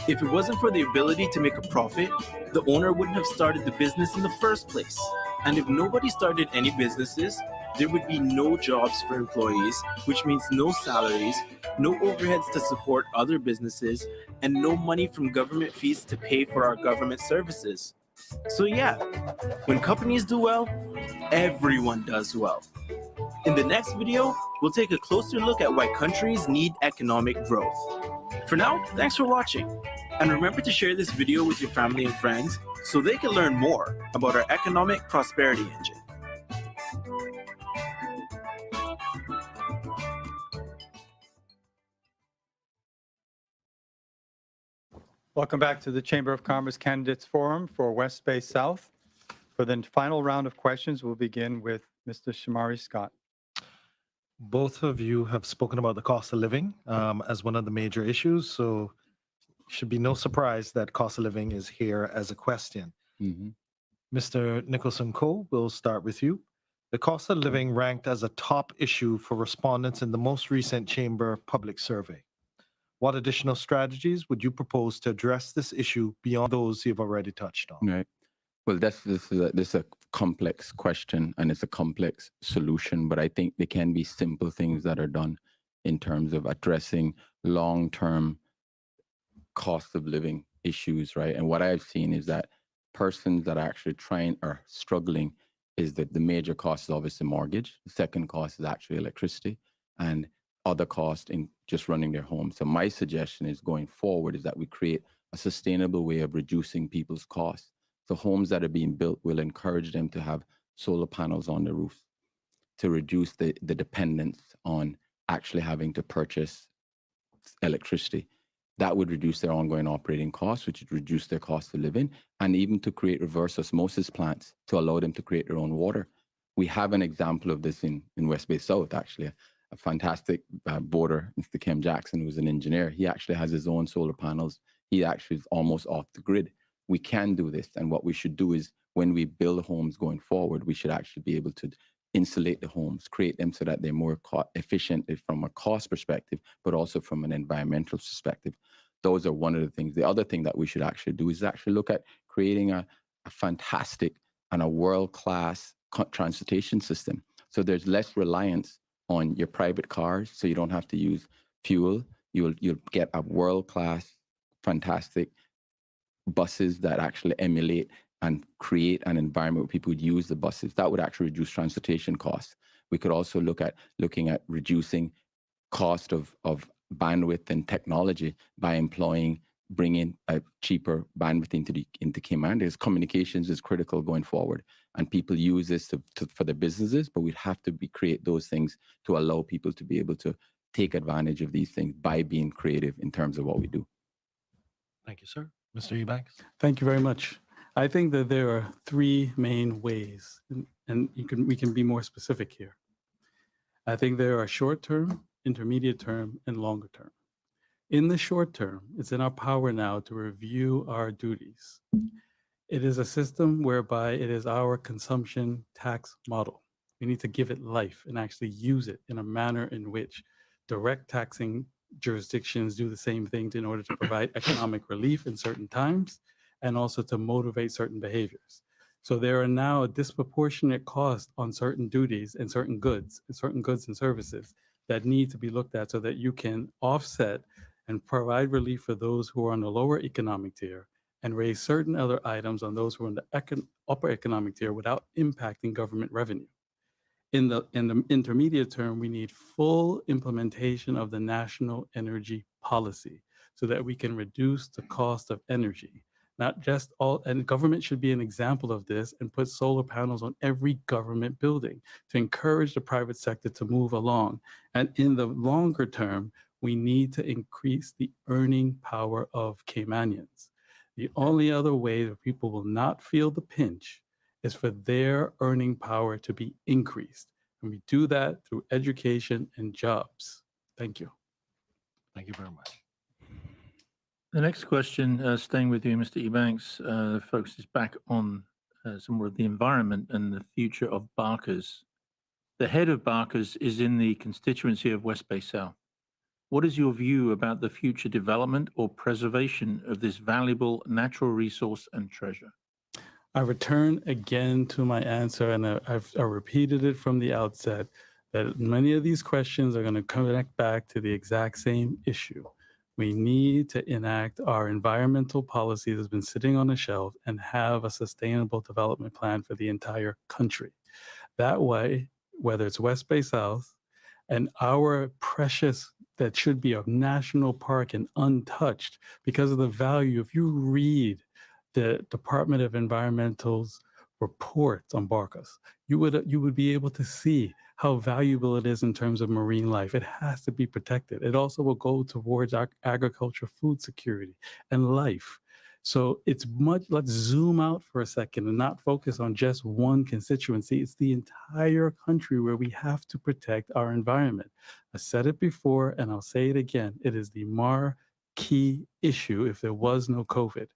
If it wasn't for the ability to make a profit, the owner wouldn't have started the business in the first place. And if nobody started any businesses, there would be no jobs for employees, which means no salaries, no overheads to support other businesses, and no money from government fees to pay for our government services. So yeah, when companies do well, everyone does well. In the next video, we'll take a closer look at why countries need economic growth. For now, thanks for watching. And remember to share this video with your family and friends so they can learn more about our economic prosperity engine. Welcome back to the Chamber of Commerce Candidates Forum for West Bay South. For the final round of questions, we'll begin with Mr. Shamari Scott. Both of you have spoken about the cost of living as one of the major issues, so it should be no surprise that cost of living is here as a question. Mr. Nicholson-Coe, we'll start with you. The cost of living ranked as a top issue for respondents in the most recent Chamber public survey. What additional strategies would you propose to address this issue beyond those you've already touched on? Right. Well, this is a complex question and it's a complex solution, but I think there can be simple things that are done in terms of addressing long-term cost of living issues, right? And what I've seen is that persons that are actually trying or struggling is that the major cost is obviously mortgage. The second cost is actually electricity and other costs in just running their home. So my suggestion is going forward is that we create a sustainable way of reducing people's costs. So homes that are being built will encourage them to have solar panels on the roofs to reduce the dependence on actually having to purchase electricity. That would reduce their ongoing operating costs, which would reduce their cost of living, and even to create reverse osmosis plants to allow them to create their own water. We have an example of this in West Bay South, actually. A fantastic boarder, Mr. Kim Jackson, who's an engineer. He actually has his own solar panels. He actually is almost off the grid. We can do this. And what we should do is when we build homes going forward, we should actually be able to insulate the homes, create them so that they're more efficient from a cost perspective, but also from an environmental perspective. Those are one of the things. The other thing that we should actually do is actually look at creating a fantastic and a world-class transportation system. So there's less reliance on your private cars, so you don't have to use fuel. You'll get a world-class, fantastic buses that actually emulate and create an environment where people would use the buses. That would actually reduce transportation costs. We could also looking at reducing cost of bandwidth and technology by bringing a cheaper bandwidth into Cayman. There's communications is critical going forward, and people use this for their businesses, but we'd have to create those things to allow people to be able to take advantage of these things by being creative in terms of what we do. Thank you, sir. Mr. Ebanks. Thank you very much. I think that there are three main ways, and we can be more specific here. I think there are short-term, intermediate term, and longer term. In the short term, it's in our power now to review our duties. It is a system whereby it is our consumption tax model. We need to give it life and actually use it in a manner in which direct taxing jurisdictions do the same thing in order to provide economic relief in certain times and also to motivate certain behaviors. So there are now a disproportionate cost on certain duties and certain goods and services that need to be looked at so that you can offset and provide relief for those who are on the lower economic tier and raise certain other items on those who are in the upper economic tier without impacting government revenue. In the intermediate term, we need full implementation of the national energy policy so that we can reduce the cost of energy. Not just and government should be an example of this and put solar panels on every government building to encourage the private sector to move along. And in the longer term, we need to increase the earning power of Caymanians. The only other way that people will not feel the pinch is for their earning power to be increased. And we do that through education and jobs. Thank you. Thank you very much. The next question, staying with you, Mr. Ebanks, focuses back on some more of the environment and the future of Barkers. The head of Barkers is in the constituency of West Bay South. What is your view about the future development or preservation of this valuable natural resource and treasure? I return again to my answer, and I've repeated it from the outset, that many of these questions are going to connect back to the exact same issue. We need to enact our environmental policy that's been sitting on a shelf and have a sustainable development plan for the entire country. That way, whether it's West Bay South and our precious that should be a national park and untouched because of the value, if you read the Department of Environmental's reports on Barkers, you would be able to see how valuable it is in terms of marine life. It has to be protected. It also will go towards our agriculture, food security, and life. So let's zoom out for a second and not focus on just one constituency. It's the entire country where we have to protect our environment. I said it before, and I'll say it again. It is the marquee issue if there was no COVID.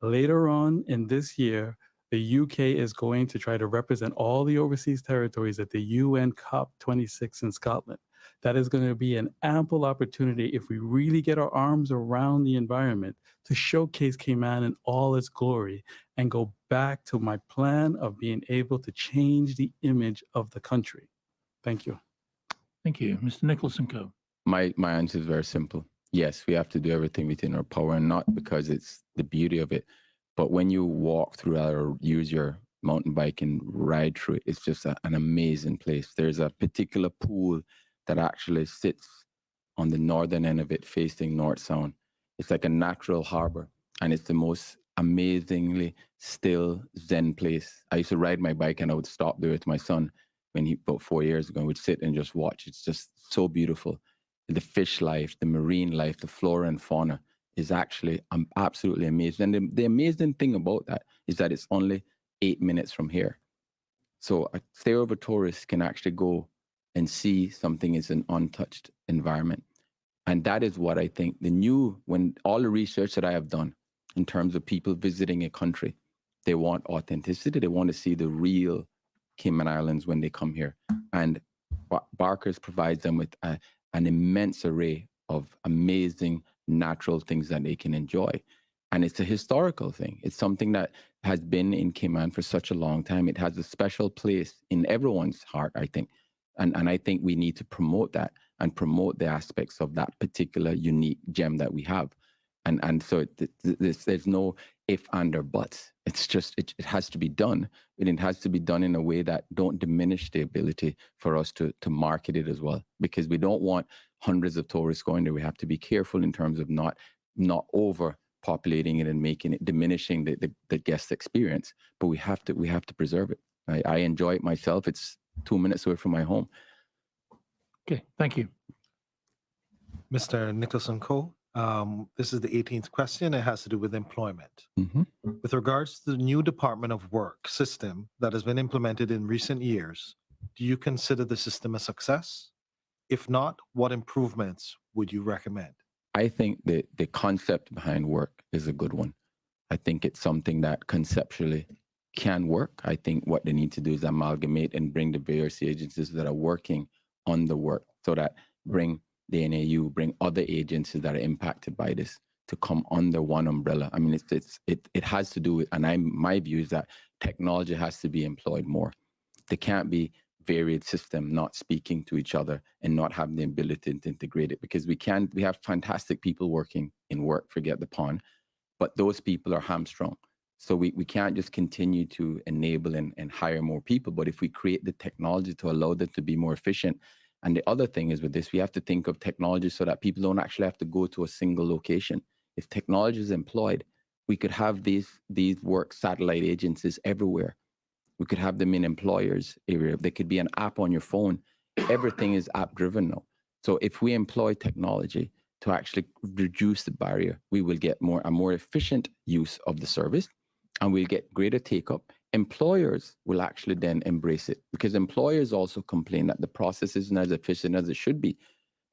Later on in this year, the UK is going to try to represent all the overseas territories at the UN COP26 in Scotland. that is going to be an ample opportunity if we really get our arms around the environment to showcase Cayman in all its glory and go back to my plan of being able to change the image of the country. Thank you. Thank you. Mr. Nicholson-Coe. My answer is very simple. Yes, we have to do everything within our power, and not because it's the beauty of it, but when you walk through or use your mountain bike and ride through it, it's just an amazing place. There's a particular pool that actually sits on the northern end of it, facing North Sound. It's like a natural harbor, and it's the most amazingly still zen place. I used to ride my bike, and I would stop there with my son about 4 years ago, and we'd sit and just watch. It's just so beautiful. The fish life, the marine life, the flora and fauna is actually absolutely amazing. And the amazing thing about that is that it's only 8 minutes from here. So a stay-over tourist can actually go and see something is an untouched environment. And that is what I think when all the research that I have done in terms of people visiting a country, they want authenticity. They want to see the real Cayman Islands when they come here. And Barker's provides them with an immense array of amazing natural things that they can enjoy. And it's a historical thing. It's something that has been in Cayman for such a long time. It has a special place in everyone's heart, I think. And I think we need to promote that and promote the aspects of that particular unique gem that we have. And so there's no if, and, or buts. It's just, it has to be done. And it has to be done in a way that don't diminish the ability for us to market it as well. Because we don't want hundreds of tourists going there. We have to be careful in terms of not overpopulating it and making it diminishing the guest experience. But we have to preserve it. I enjoy it myself. It's 2 minutes away from my home. Okay, thank you. Mr. Nicholson-Coe, this is the 18th question. It has to do with employment. Mm-hmm. With regards to the new Department of Work system that has been implemented in recent years, do you consider the system a success? If not, what improvements would you recommend? I think the concept behind work is a good one. I think it's something that conceptually can work. I think what they need to do is amalgamate and bring the various agencies that are working on the work, so that bring the NAU, bring other agencies that are impacted by this to come under one umbrella. I mean, it has to do with, and my view is that technology has to be employed more. There can't be varied system not speaking to each other and not having the ability to integrate it, because we have fantastic people working in work, forget the pond, but those people are hamstrung. So we can't just continue to enable and hire more people, but if we create the technology to allow them to be more efficient. And the other thing is with this, we have to think of technology so that people don't actually have to go to a single location. If technology is employed, we could have these work satellite agencies everywhere. We could have them in employers area. There could be an app on your phone. Everything is app driven now. So if we employ technology to actually reduce the barrier, we will get a more efficient use of the service, and we'll get greater take up. Employers will actually then embrace it, because employers also complain that the process isn't as efficient as it should be.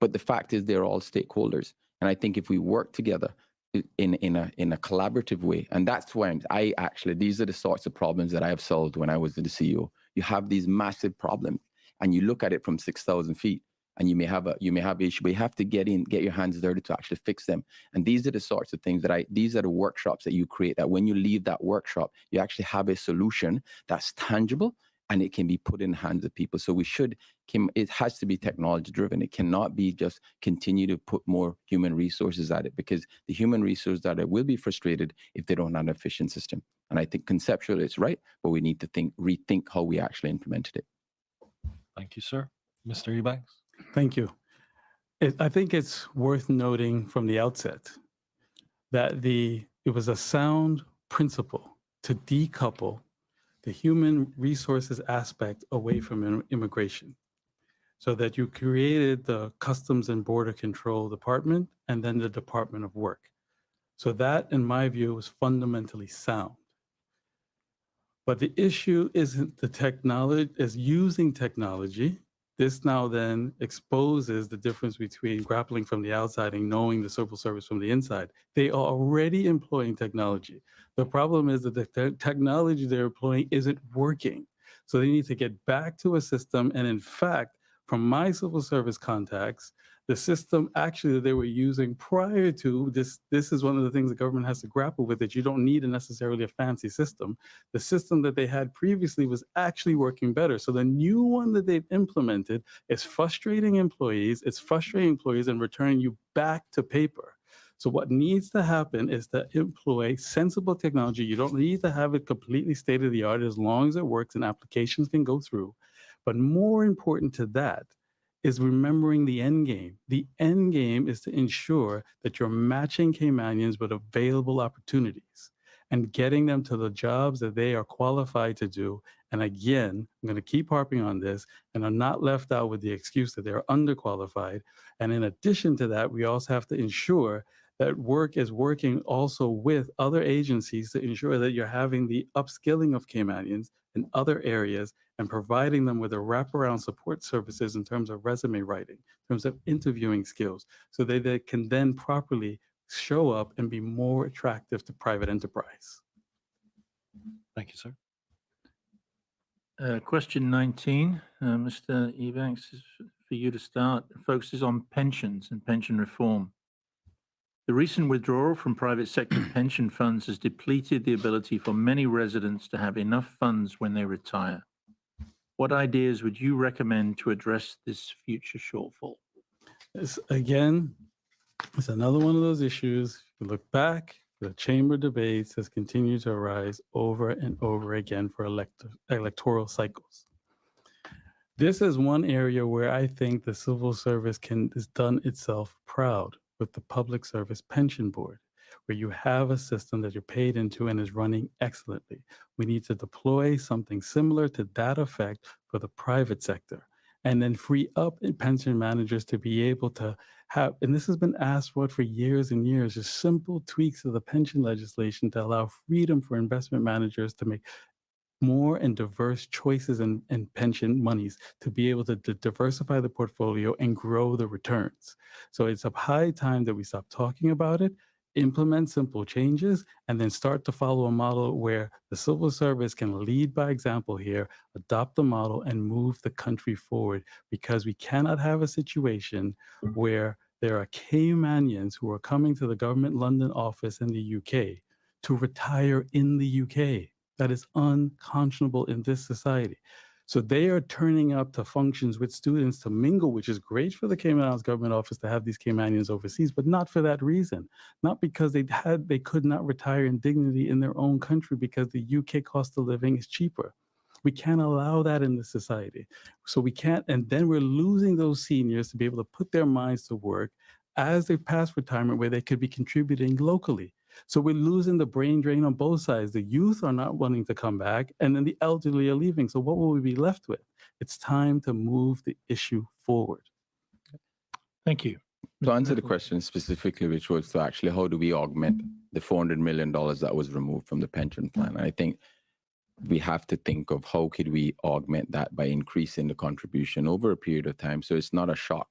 But the fact is, they're all stakeholders. And I think if we work together in a collaborative way, and that's when these are the sorts of problems that I have solved when I was the CEO. You have these massive problems, and you look at it from 6,000 feet, and you may have issue, but you have to get your hands dirty to actually fix them. And these are the sorts of things these are the workshops that you create, that when you leave that workshop, you actually have a solution that's tangible and it can be put in the hands of people. So it has to be technology driven. It cannot be just continue to put more human resources at it, because the human resources at it will be frustrated if they don't have an efficient system. And I think conceptually it's right, but we need to rethink how we actually implemented it. Thank you, sir. Mr. Ebanks? Thank you. I think it's worth noting from the outset that it was a sound principle to decouple the human resources aspect away from immigration, so that you created the Customs and Border Control Department and then the Department of Work. So that, in my view, was fundamentally sound. But the issue isn't the technology, is using technology. This now then exposes the difference between grappling from the outside and knowing the civil service from the inside. They are already employing technology. The problem is that the technology they're employing isn't working. So they need to get back to a system and, in fact, From my civil service contacts, the system actually that they were using prior to this is one of the things the government has to grapple with, that you don't need necessarily a fancy system. The system that they had previously was actually working better. So the new one that they've implemented is frustrating employees. It's frustrating employees and returning you back to paper. So what needs to happen is to employ sensible technology. You don't need to have it completely state of the art, as long as it works and applications can go through. But more important to that is remembering the end game. The end game is to ensure that you're matching Caymanians with available opportunities and getting them to the jobs that they are qualified to do. And again, I'm going to keep harping on this, and are not left out with the excuse that they're underqualified. And in addition to that, we also have to ensure that work is working also with other agencies to ensure that you're having the upskilling of Caymanians in other areas and providing them with a wraparound support services in terms of resume writing, in terms of interviewing skills, so that they can then properly show up and be more attractive to private enterprise. Thank you, sir. Question 19, Mr. Ebanks, is for you to start. It focuses on pensions and pension reform. The recent withdrawal from private sector pension funds has depleted the ability for many residents to have enough funds when they retire. What ideas would you recommend to address this future shortfall? Again, it's another one of those issues. If you look back, the chamber debates has continued to arise over and over again for electoral cycles. This is one area where I think the civil service has done itself proud with the Public Service Pension Board, where you have a system that you're paid into and is running excellently. We need to deploy something similar to that effect for the private sector, and then free up pension managers to be able to have, and this has been asked for years and years, just simple tweaks of the pension legislation to allow freedom for investment managers to make more and diverse choices in pension monies, to be able to diversify the portfolio and grow the returns. So it's a high time that we stop talking about it, implement simple changes, and then start to follow a model where the civil service can lead by example here, adopt the model, and move the country forward, because we cannot have a situation where there are Caymanians who are coming to the Government London office in the UK to retire in the UK. That is unconscionable in this society. So they are turning up to functions with students to mingle, which is great for the Cayman Islands Government Office to have these Caymanians overseas, but not for that reason. Not because they could not retire in dignity in their own country because the UK cost of living is cheaper. We can't allow that in this society. So we can't, and then we're losing those seniors to be able to put their minds to work as they pass retirement, where they could be contributing locally. So we're losing the brain drain on both sides. The youth are not wanting to come back, and then the elderly are leaving. So what will we be left with? It's time to move the issue forward. Thank you. To answer the question specifically, which was to actually how do we augment the $400 million that was removed from the pension plan? I think we have to think of how could we augment that by increasing the contribution over a period of time, so it's not a shock.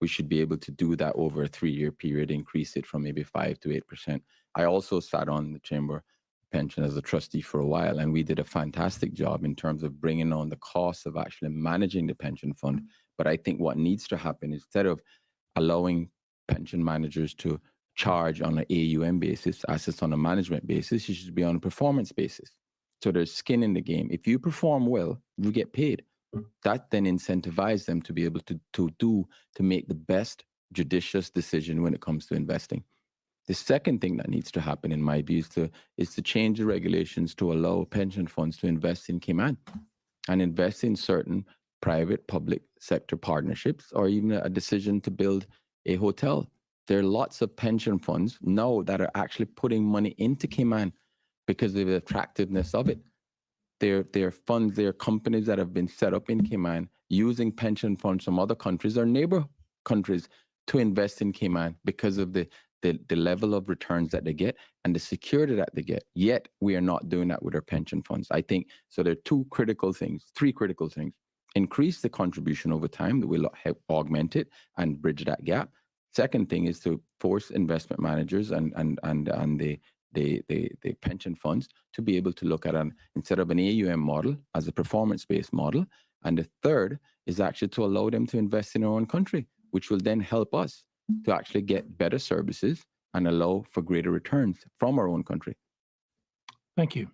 We should be able to do that over a 3-year period, increase it from maybe 5 to 8%. I also sat on the chamber pension as a trustee for a while, and we did a fantastic job in terms of bringing on the cost of actually managing the pension fund. But I think what needs to happen, instead of allowing pension managers to charge on an AUM basis, assets on a management basis, you should be on a performance basis. So there's skin in the game. If you perform well, you get paid. That then incentivizes them to be able to make the best judicious decision when it comes to investing. The second thing that needs to happen, in my view, is to change the regulations to allow pension funds to invest in Cayman and invest in certain private public sector partnerships, or even a decision to build a hotel. There are lots of pension funds now that are actually putting money into Cayman because of the attractiveness of it. They're funds, they're companies that have been set up in Cayman using pension funds from other countries or neighbor countries to invest in Cayman because of the level of returns that they get and the security that they get. Yet we are not doing that with our pension funds. I think so. There are three critical things. Increase the contribution over time that will help augment it and bridge that gap. Second thing is to force investment managers and the pension funds to be able to look at instead of an AUM model as a performance-based model, And the third is actually to allow them to invest in our own country, which will then help us to actually get better services and allow for greater returns from our own country. Thank you.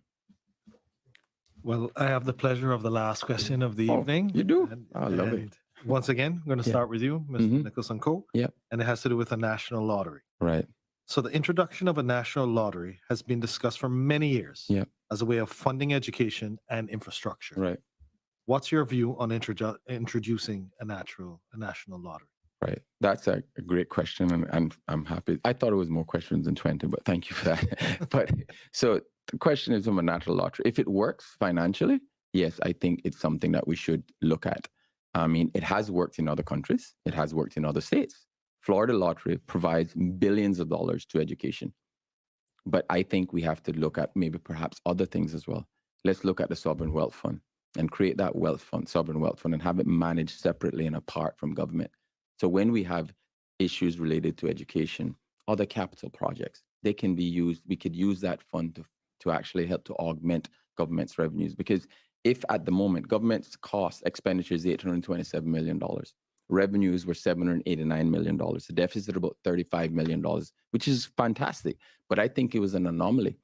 Well, I have the pleasure of the last question of the Oh, evening. you do? And, I love it. and once again, I'm going to Yeah. start with you, Mr. Mhm. Nicholson-Coe. Yep. And it has to do with a national lottery. Right. So the introduction of a national lottery has been discussed for many years Yep. as a way of funding education and infrastructure. Right. What's your view on introducing a national lottery? Right. That's a great question. And I'm happy. I thought it was more questions than 20, but thank you for that. But so the question is from a natural lottery. If it works financially, yes, I think it's something that we should look at. I mean, it has worked in other countries. It has worked in other states. Florida Lottery provides billions of dollars to education. But I think we have to look at maybe perhaps other things as well. Let's look at the sovereign wealth fund and create that wealth fund, sovereign wealth fund, and have it managed separately and apart from government. So when we have issues related to education, other capital projects, they can be used. We could use that fund to actually help to augment government's revenues. Because if at the moment government's cost expenditure is $827 million, revenues were $789 million, the deficit about $35 million, which is fantastic. But I think it was an anomaly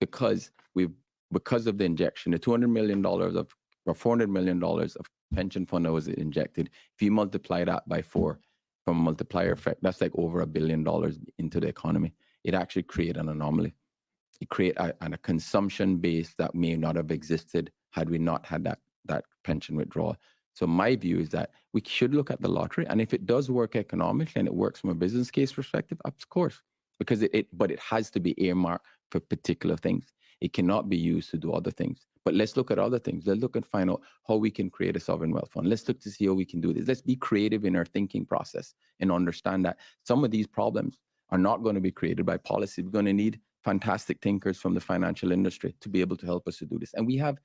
because of the injection, the $200 million or $400 million of pension fund that was injected. If you multiply that by 4 from a multiplier effect, that's like over $1 billion into the economy. It actually created an anomaly. It created a consumption base that may not have existed had we not had that pension withdrawal. So my view is that we should look at the lottery, and if it does work economically and it works from a business case perspective, of course, because but it has to be earmarked for particular things. It cannot be used to do other things. But let's look at other things. Let's look and find out how we can create a sovereign wealth fund. Let's look to see how we can do this. Let's be creative in our thinking process and understand that some of these problems are not going to be created by policy. We're going to need fantastic thinkers from the financial industry to be able to help us to do this. And we have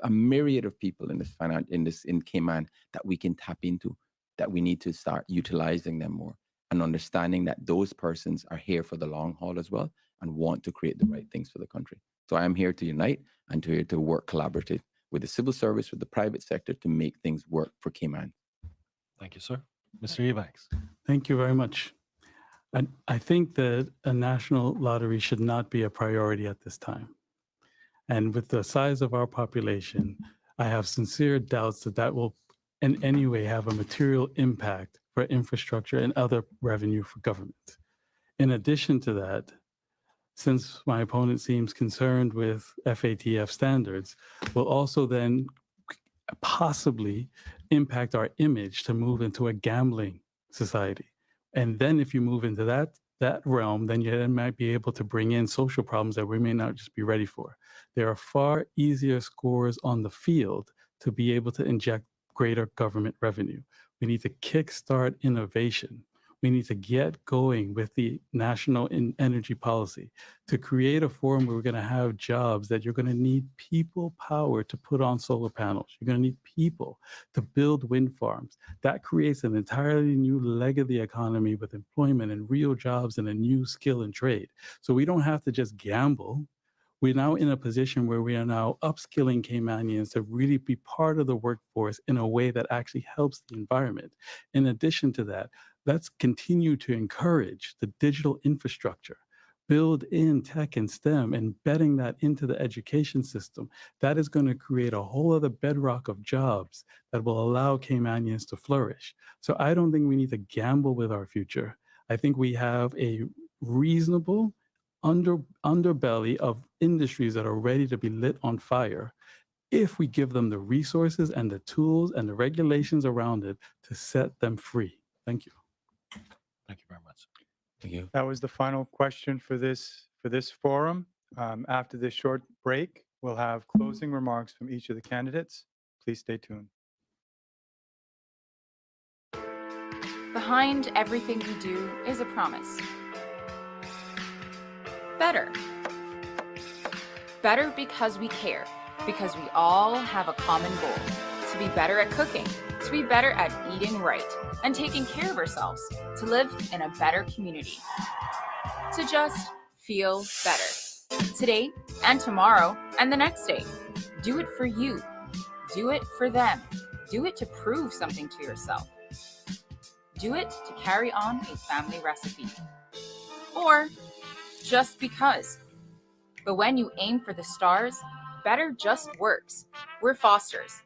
a myriad of people in Cayman that we can tap into, that we need to start utilizing them more and understanding that those persons are here for the long haul as well and want to create the right things for the country. So I am here to unite and here to work collaboratively with the civil service, with the private sector to make things work for Cayman. Thank you, sir. Mr. Ebanks. Thank you very much. I think that a national lottery should not be a priority at this time. And with the size of our population, I have sincere doubts that that will in any way have a material impact for infrastructure and other revenue for government. In addition to that, since my opponent seems concerned with FATF standards, will also then possibly impact our image to move into a gambling society. And then if you move into that realm, then you then might be able to bring in social problems that we may not just be ready for. There are far easier scores on the field to be able to inject greater government revenue. We need to kickstart innovation. We need to get going with the national energy policy to create a forum where we're going to have jobs that you're going to need people power to put on solar panels. You're going to need people to build wind farms. That creates an entirely new leg of the economy with employment and real jobs and a new skill and trade. So we don't have to just gamble. We're now in a position where we are now upskilling Caymanians to really be part of the workforce in a way that actually helps the environment. In addition to that, let's continue to encourage the digital infrastructure, build in tech and STEM, embedding that into the education system. That is going to create a whole other bedrock of jobs that will allow Caymanians to flourish. So I don't think we need to gamble with our future. I think we have a reasonable underbelly of industries that are ready to be lit on fire if we give them the resources and the tools and the regulations around it to set them free. Thank you. Thank you very much. Thank you. That was the final question for this forum. After this short break, we'll have closing remarks from each of the candidates. Please stay tuned. Behind everything we do is a promise. Better. Better because we care, because we all have a common goal: to be better at cooking, to be better at eating right and taking care of ourselves, to live in a better community, to just feel better. Today and tomorrow and the next day. Do it for you. Do it for them. Do it to prove something to yourself. Do it to carry on a family recipe. Or just because. But when you aim for the stars, better just works. We're Fosters.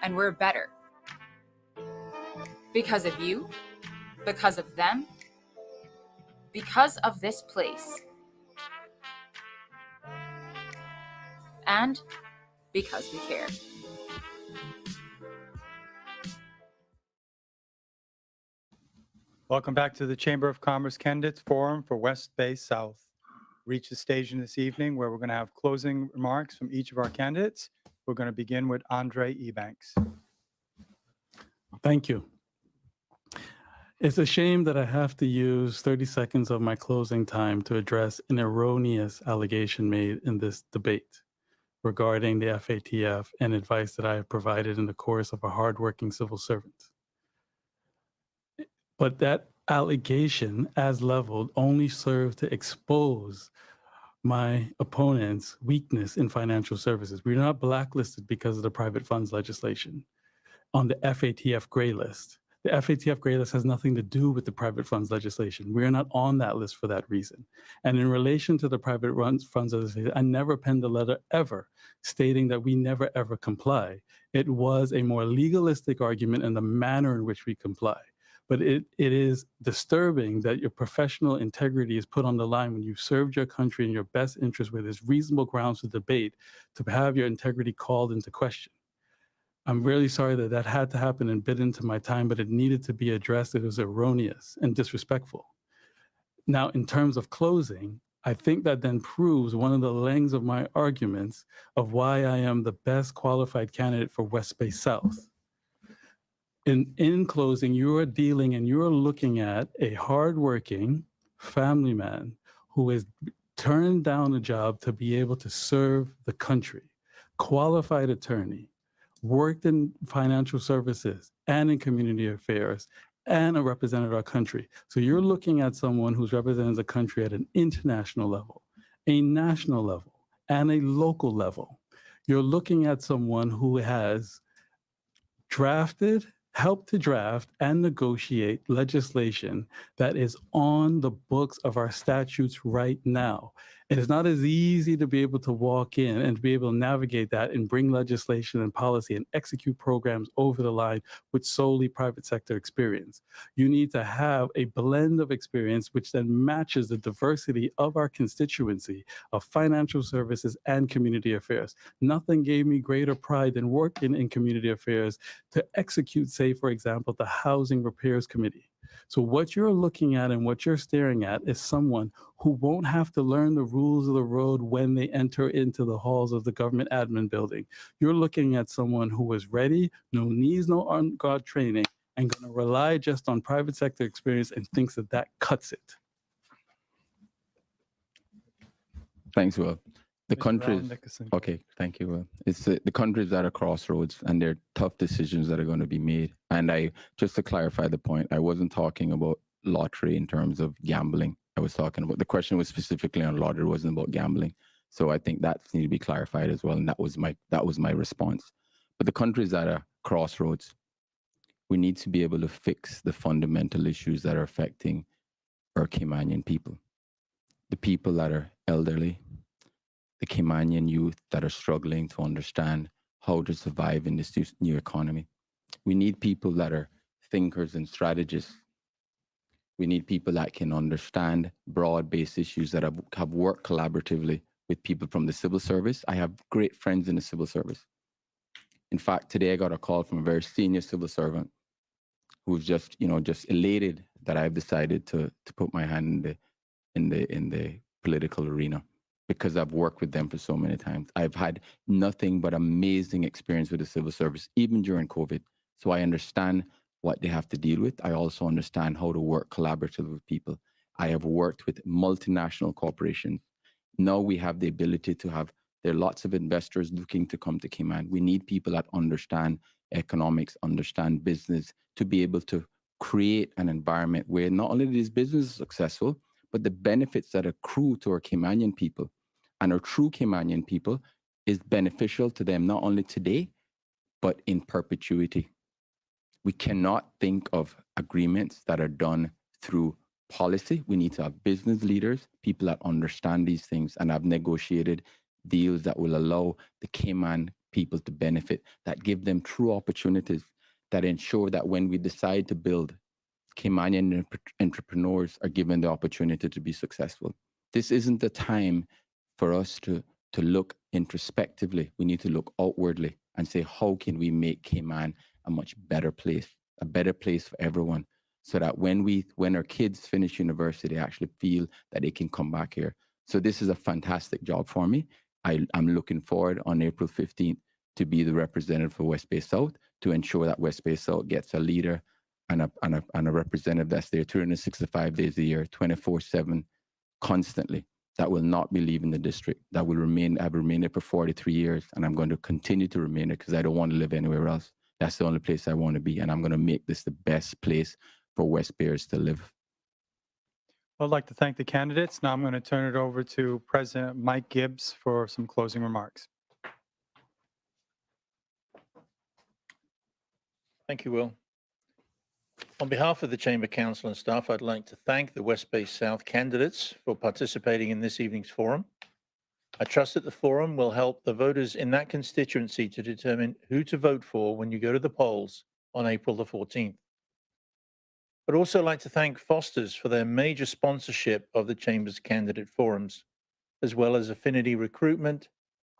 And we're better. Because of you, because of them, because of this place. And because we care. Welcome back to the Chamber of Commerce Candidates Forum for West Bay South. Reach the station this evening where we're going to have closing remarks from each of our candidates. We're going to begin with Andre Ebanks. Thank you. It's a shame that I have to use 30 seconds of my closing time to address an erroneous allegation made in this debate regarding the FATF and advice that I have provided in the course of a hardworking civil servant. But that allegation, as leveled, only served to expose my opponent's weakness in financial services. We're not blacklisted because of the private funds legislation on the FATF gray list. The FATF gray list has nothing to do with the private funds legislation. We are not on that list for that reason. And in relation to the private funds legislation, I never penned a letter ever stating that we never ever comply. It was a more legalistic argument in the manner in which we comply. But it is disturbing that your professional integrity is put on the line when you've served your country in your best interest where there's reasonable grounds to debate, to have your integrity called into question. I'm really sorry that that had to happen and bit into my time, but it needed to be addressed. It was erroneous and disrespectful. Now, in terms of closing, I think that then proves one of the legs of my arguments of why I am the best qualified candidate for West Bay South. In closing, you are dealing and you're looking at a hardworking family man who has turned down a job to be able to serve the country, qualified attorney, worked in financial services and in community affairs, and represented our country. So you're looking at someone who's represented the country at an international level, a national level, and a local level. You're looking at someone who has helped to draft and negotiate legislation that is on the books of our statutes right now. It is not as easy to be able to walk in and to be able to navigate that and bring legislation and policy and execute programs over the line with solely private sector experience. You need to have a blend of experience which then matches the diversity of our constituency of financial services and community affairs. Nothing gave me greater pride than working in community affairs to execute, say, for example, the Housing Repairs Committee. So what you're looking at and what you're staring at is someone who won't have to learn the rules of the road when they enter into the halls of the government admin building. You're looking at someone who is ready, no knees, no on-guard training, and going to rely just on private sector experience and thinks that that cuts it. Thanks, Will. The Mr. country Raul is Nicholson-Coe. okay. Thank you, Will. It's the country's at a crossroads, and there are tough decisions that are going to be made. And just to clarify the point, I wasn't talking about lottery in terms of gambling. I was talking about the question was specifically on lottery, it wasn't about gambling. So I think that needs to be clarified as well, and that was my response. But the country is at a crossroads. We need to be able to fix the fundamental issues that are affecting our Caymanian people, the people that are elderly, the Caymanian youth that are struggling to understand how to survive in this new economy. We need people that are thinkers and strategists. We need people that can understand broad-based issues that have worked collaboratively with people from the civil service. I have great friends in the civil service. In fact, today I got a call from a very senior civil servant who's just elated that I've decided to put my hand in the political arena, because I've worked with them for so many times. I've had nothing but amazing experience with the civil service, even during COVID. So I understand what they have to deal with. I also understand how to work collaboratively with people. I have worked with multinational corporations. Now we have the ability there are lots of investors looking to come to Cayman. We need people that understand economics, understand business, to be able to create an environment where not only is business successful, but the benefits that accrue to our Caymanian people and our true Caymanian people is beneficial to them, not only today, but in perpetuity. We cannot think of agreements that are done through policy. We need to have business leaders, people that understand these things and have negotiated deals that will allow the Cayman people to benefit, that give them true opportunities, that ensure that when we decide to build, Caymanian entrepreneurs are given the opportunity to be successful. This isn't the time for us to look introspectively. We need to look outwardly and say, how can we make Cayman a much better place for everyone, so that when our kids finish university, they actually feel that they can come back here. So this is a fantastic job for me. I'm looking forward on April 15th to be the representative for West Bay South, to ensure that West Bay South gets a leader and a representative that's there 365 days a year, 24/7, constantly, that will not be leaving the district, that will remain. I've remained there for 43 years, and I'm going to continue to remain there because I don't want to live anywhere else. That's the only place I want to be, and I'm going to make this the best place for West Bayers to live. I'd like to thank the candidates. Now I'm going to turn it over to President Mike Gibbs for some closing remarks. Thank you, Will. On behalf of the Chamber Council and staff, I'd like to thank the West Bay South candidates for participating in this evening's forum. I trust that the forum will help the voters in that constituency to determine who to vote for when you go to the polls on April the 14th. I'd also like to thank Foster's for their major sponsorship of the Chamber's candidate forums, as well as Affinity Recruitment,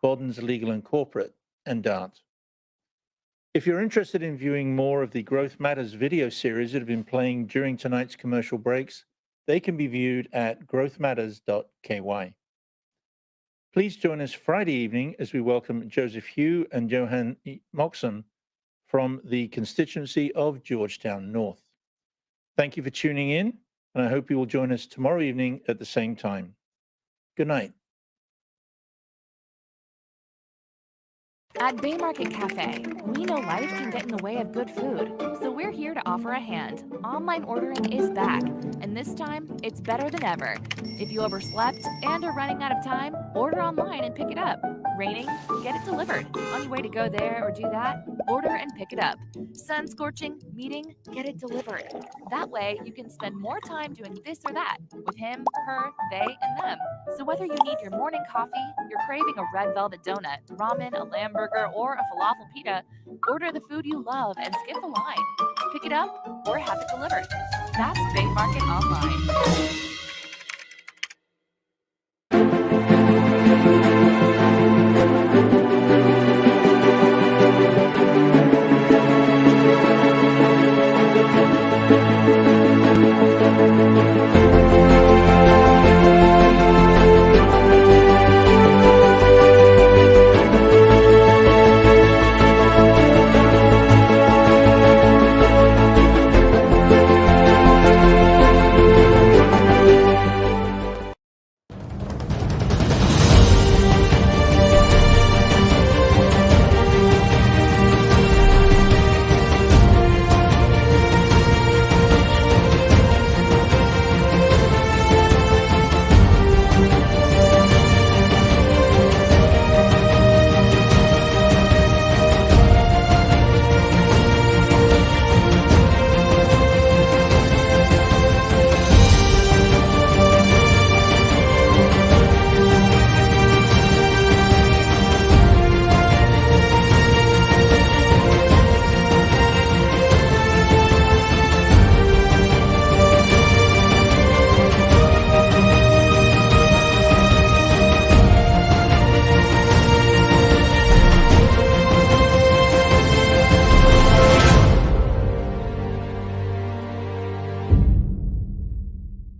Bodden's Legal and Corporate, and DART. If you're interested in viewing more of the Growth Matters video series that have been playing during tonight's commercial breaks, they can be viewed at growthmatters.ky. Please join us Friday evening as we welcome Joseph Hugh and Johan Moxon from the constituency of Georgetown North. Thank you for tuning in, and I hope you will join us tomorrow evening at the same time. Good night. At Bay Market Cafe, we know life can get in the way of good food, so we're here to offer a hand. Online ordering is back, and this time, it's better than ever. If you overslept and are running out of time, order online and pick it up. Raining? Get it delivered. On your way to go there or do that, order and pick it up. Sun scorching? Meeting? Get it delivered. That way, you can spend more time doing this or that with him, her, they, and them. So whether you need your morning coffee, you're craving a red velvet donut, ramen, a lamb burger, or a falafel pita, order the food you love and skip the line. Pick it up or have it delivered. That's Bay Market Online.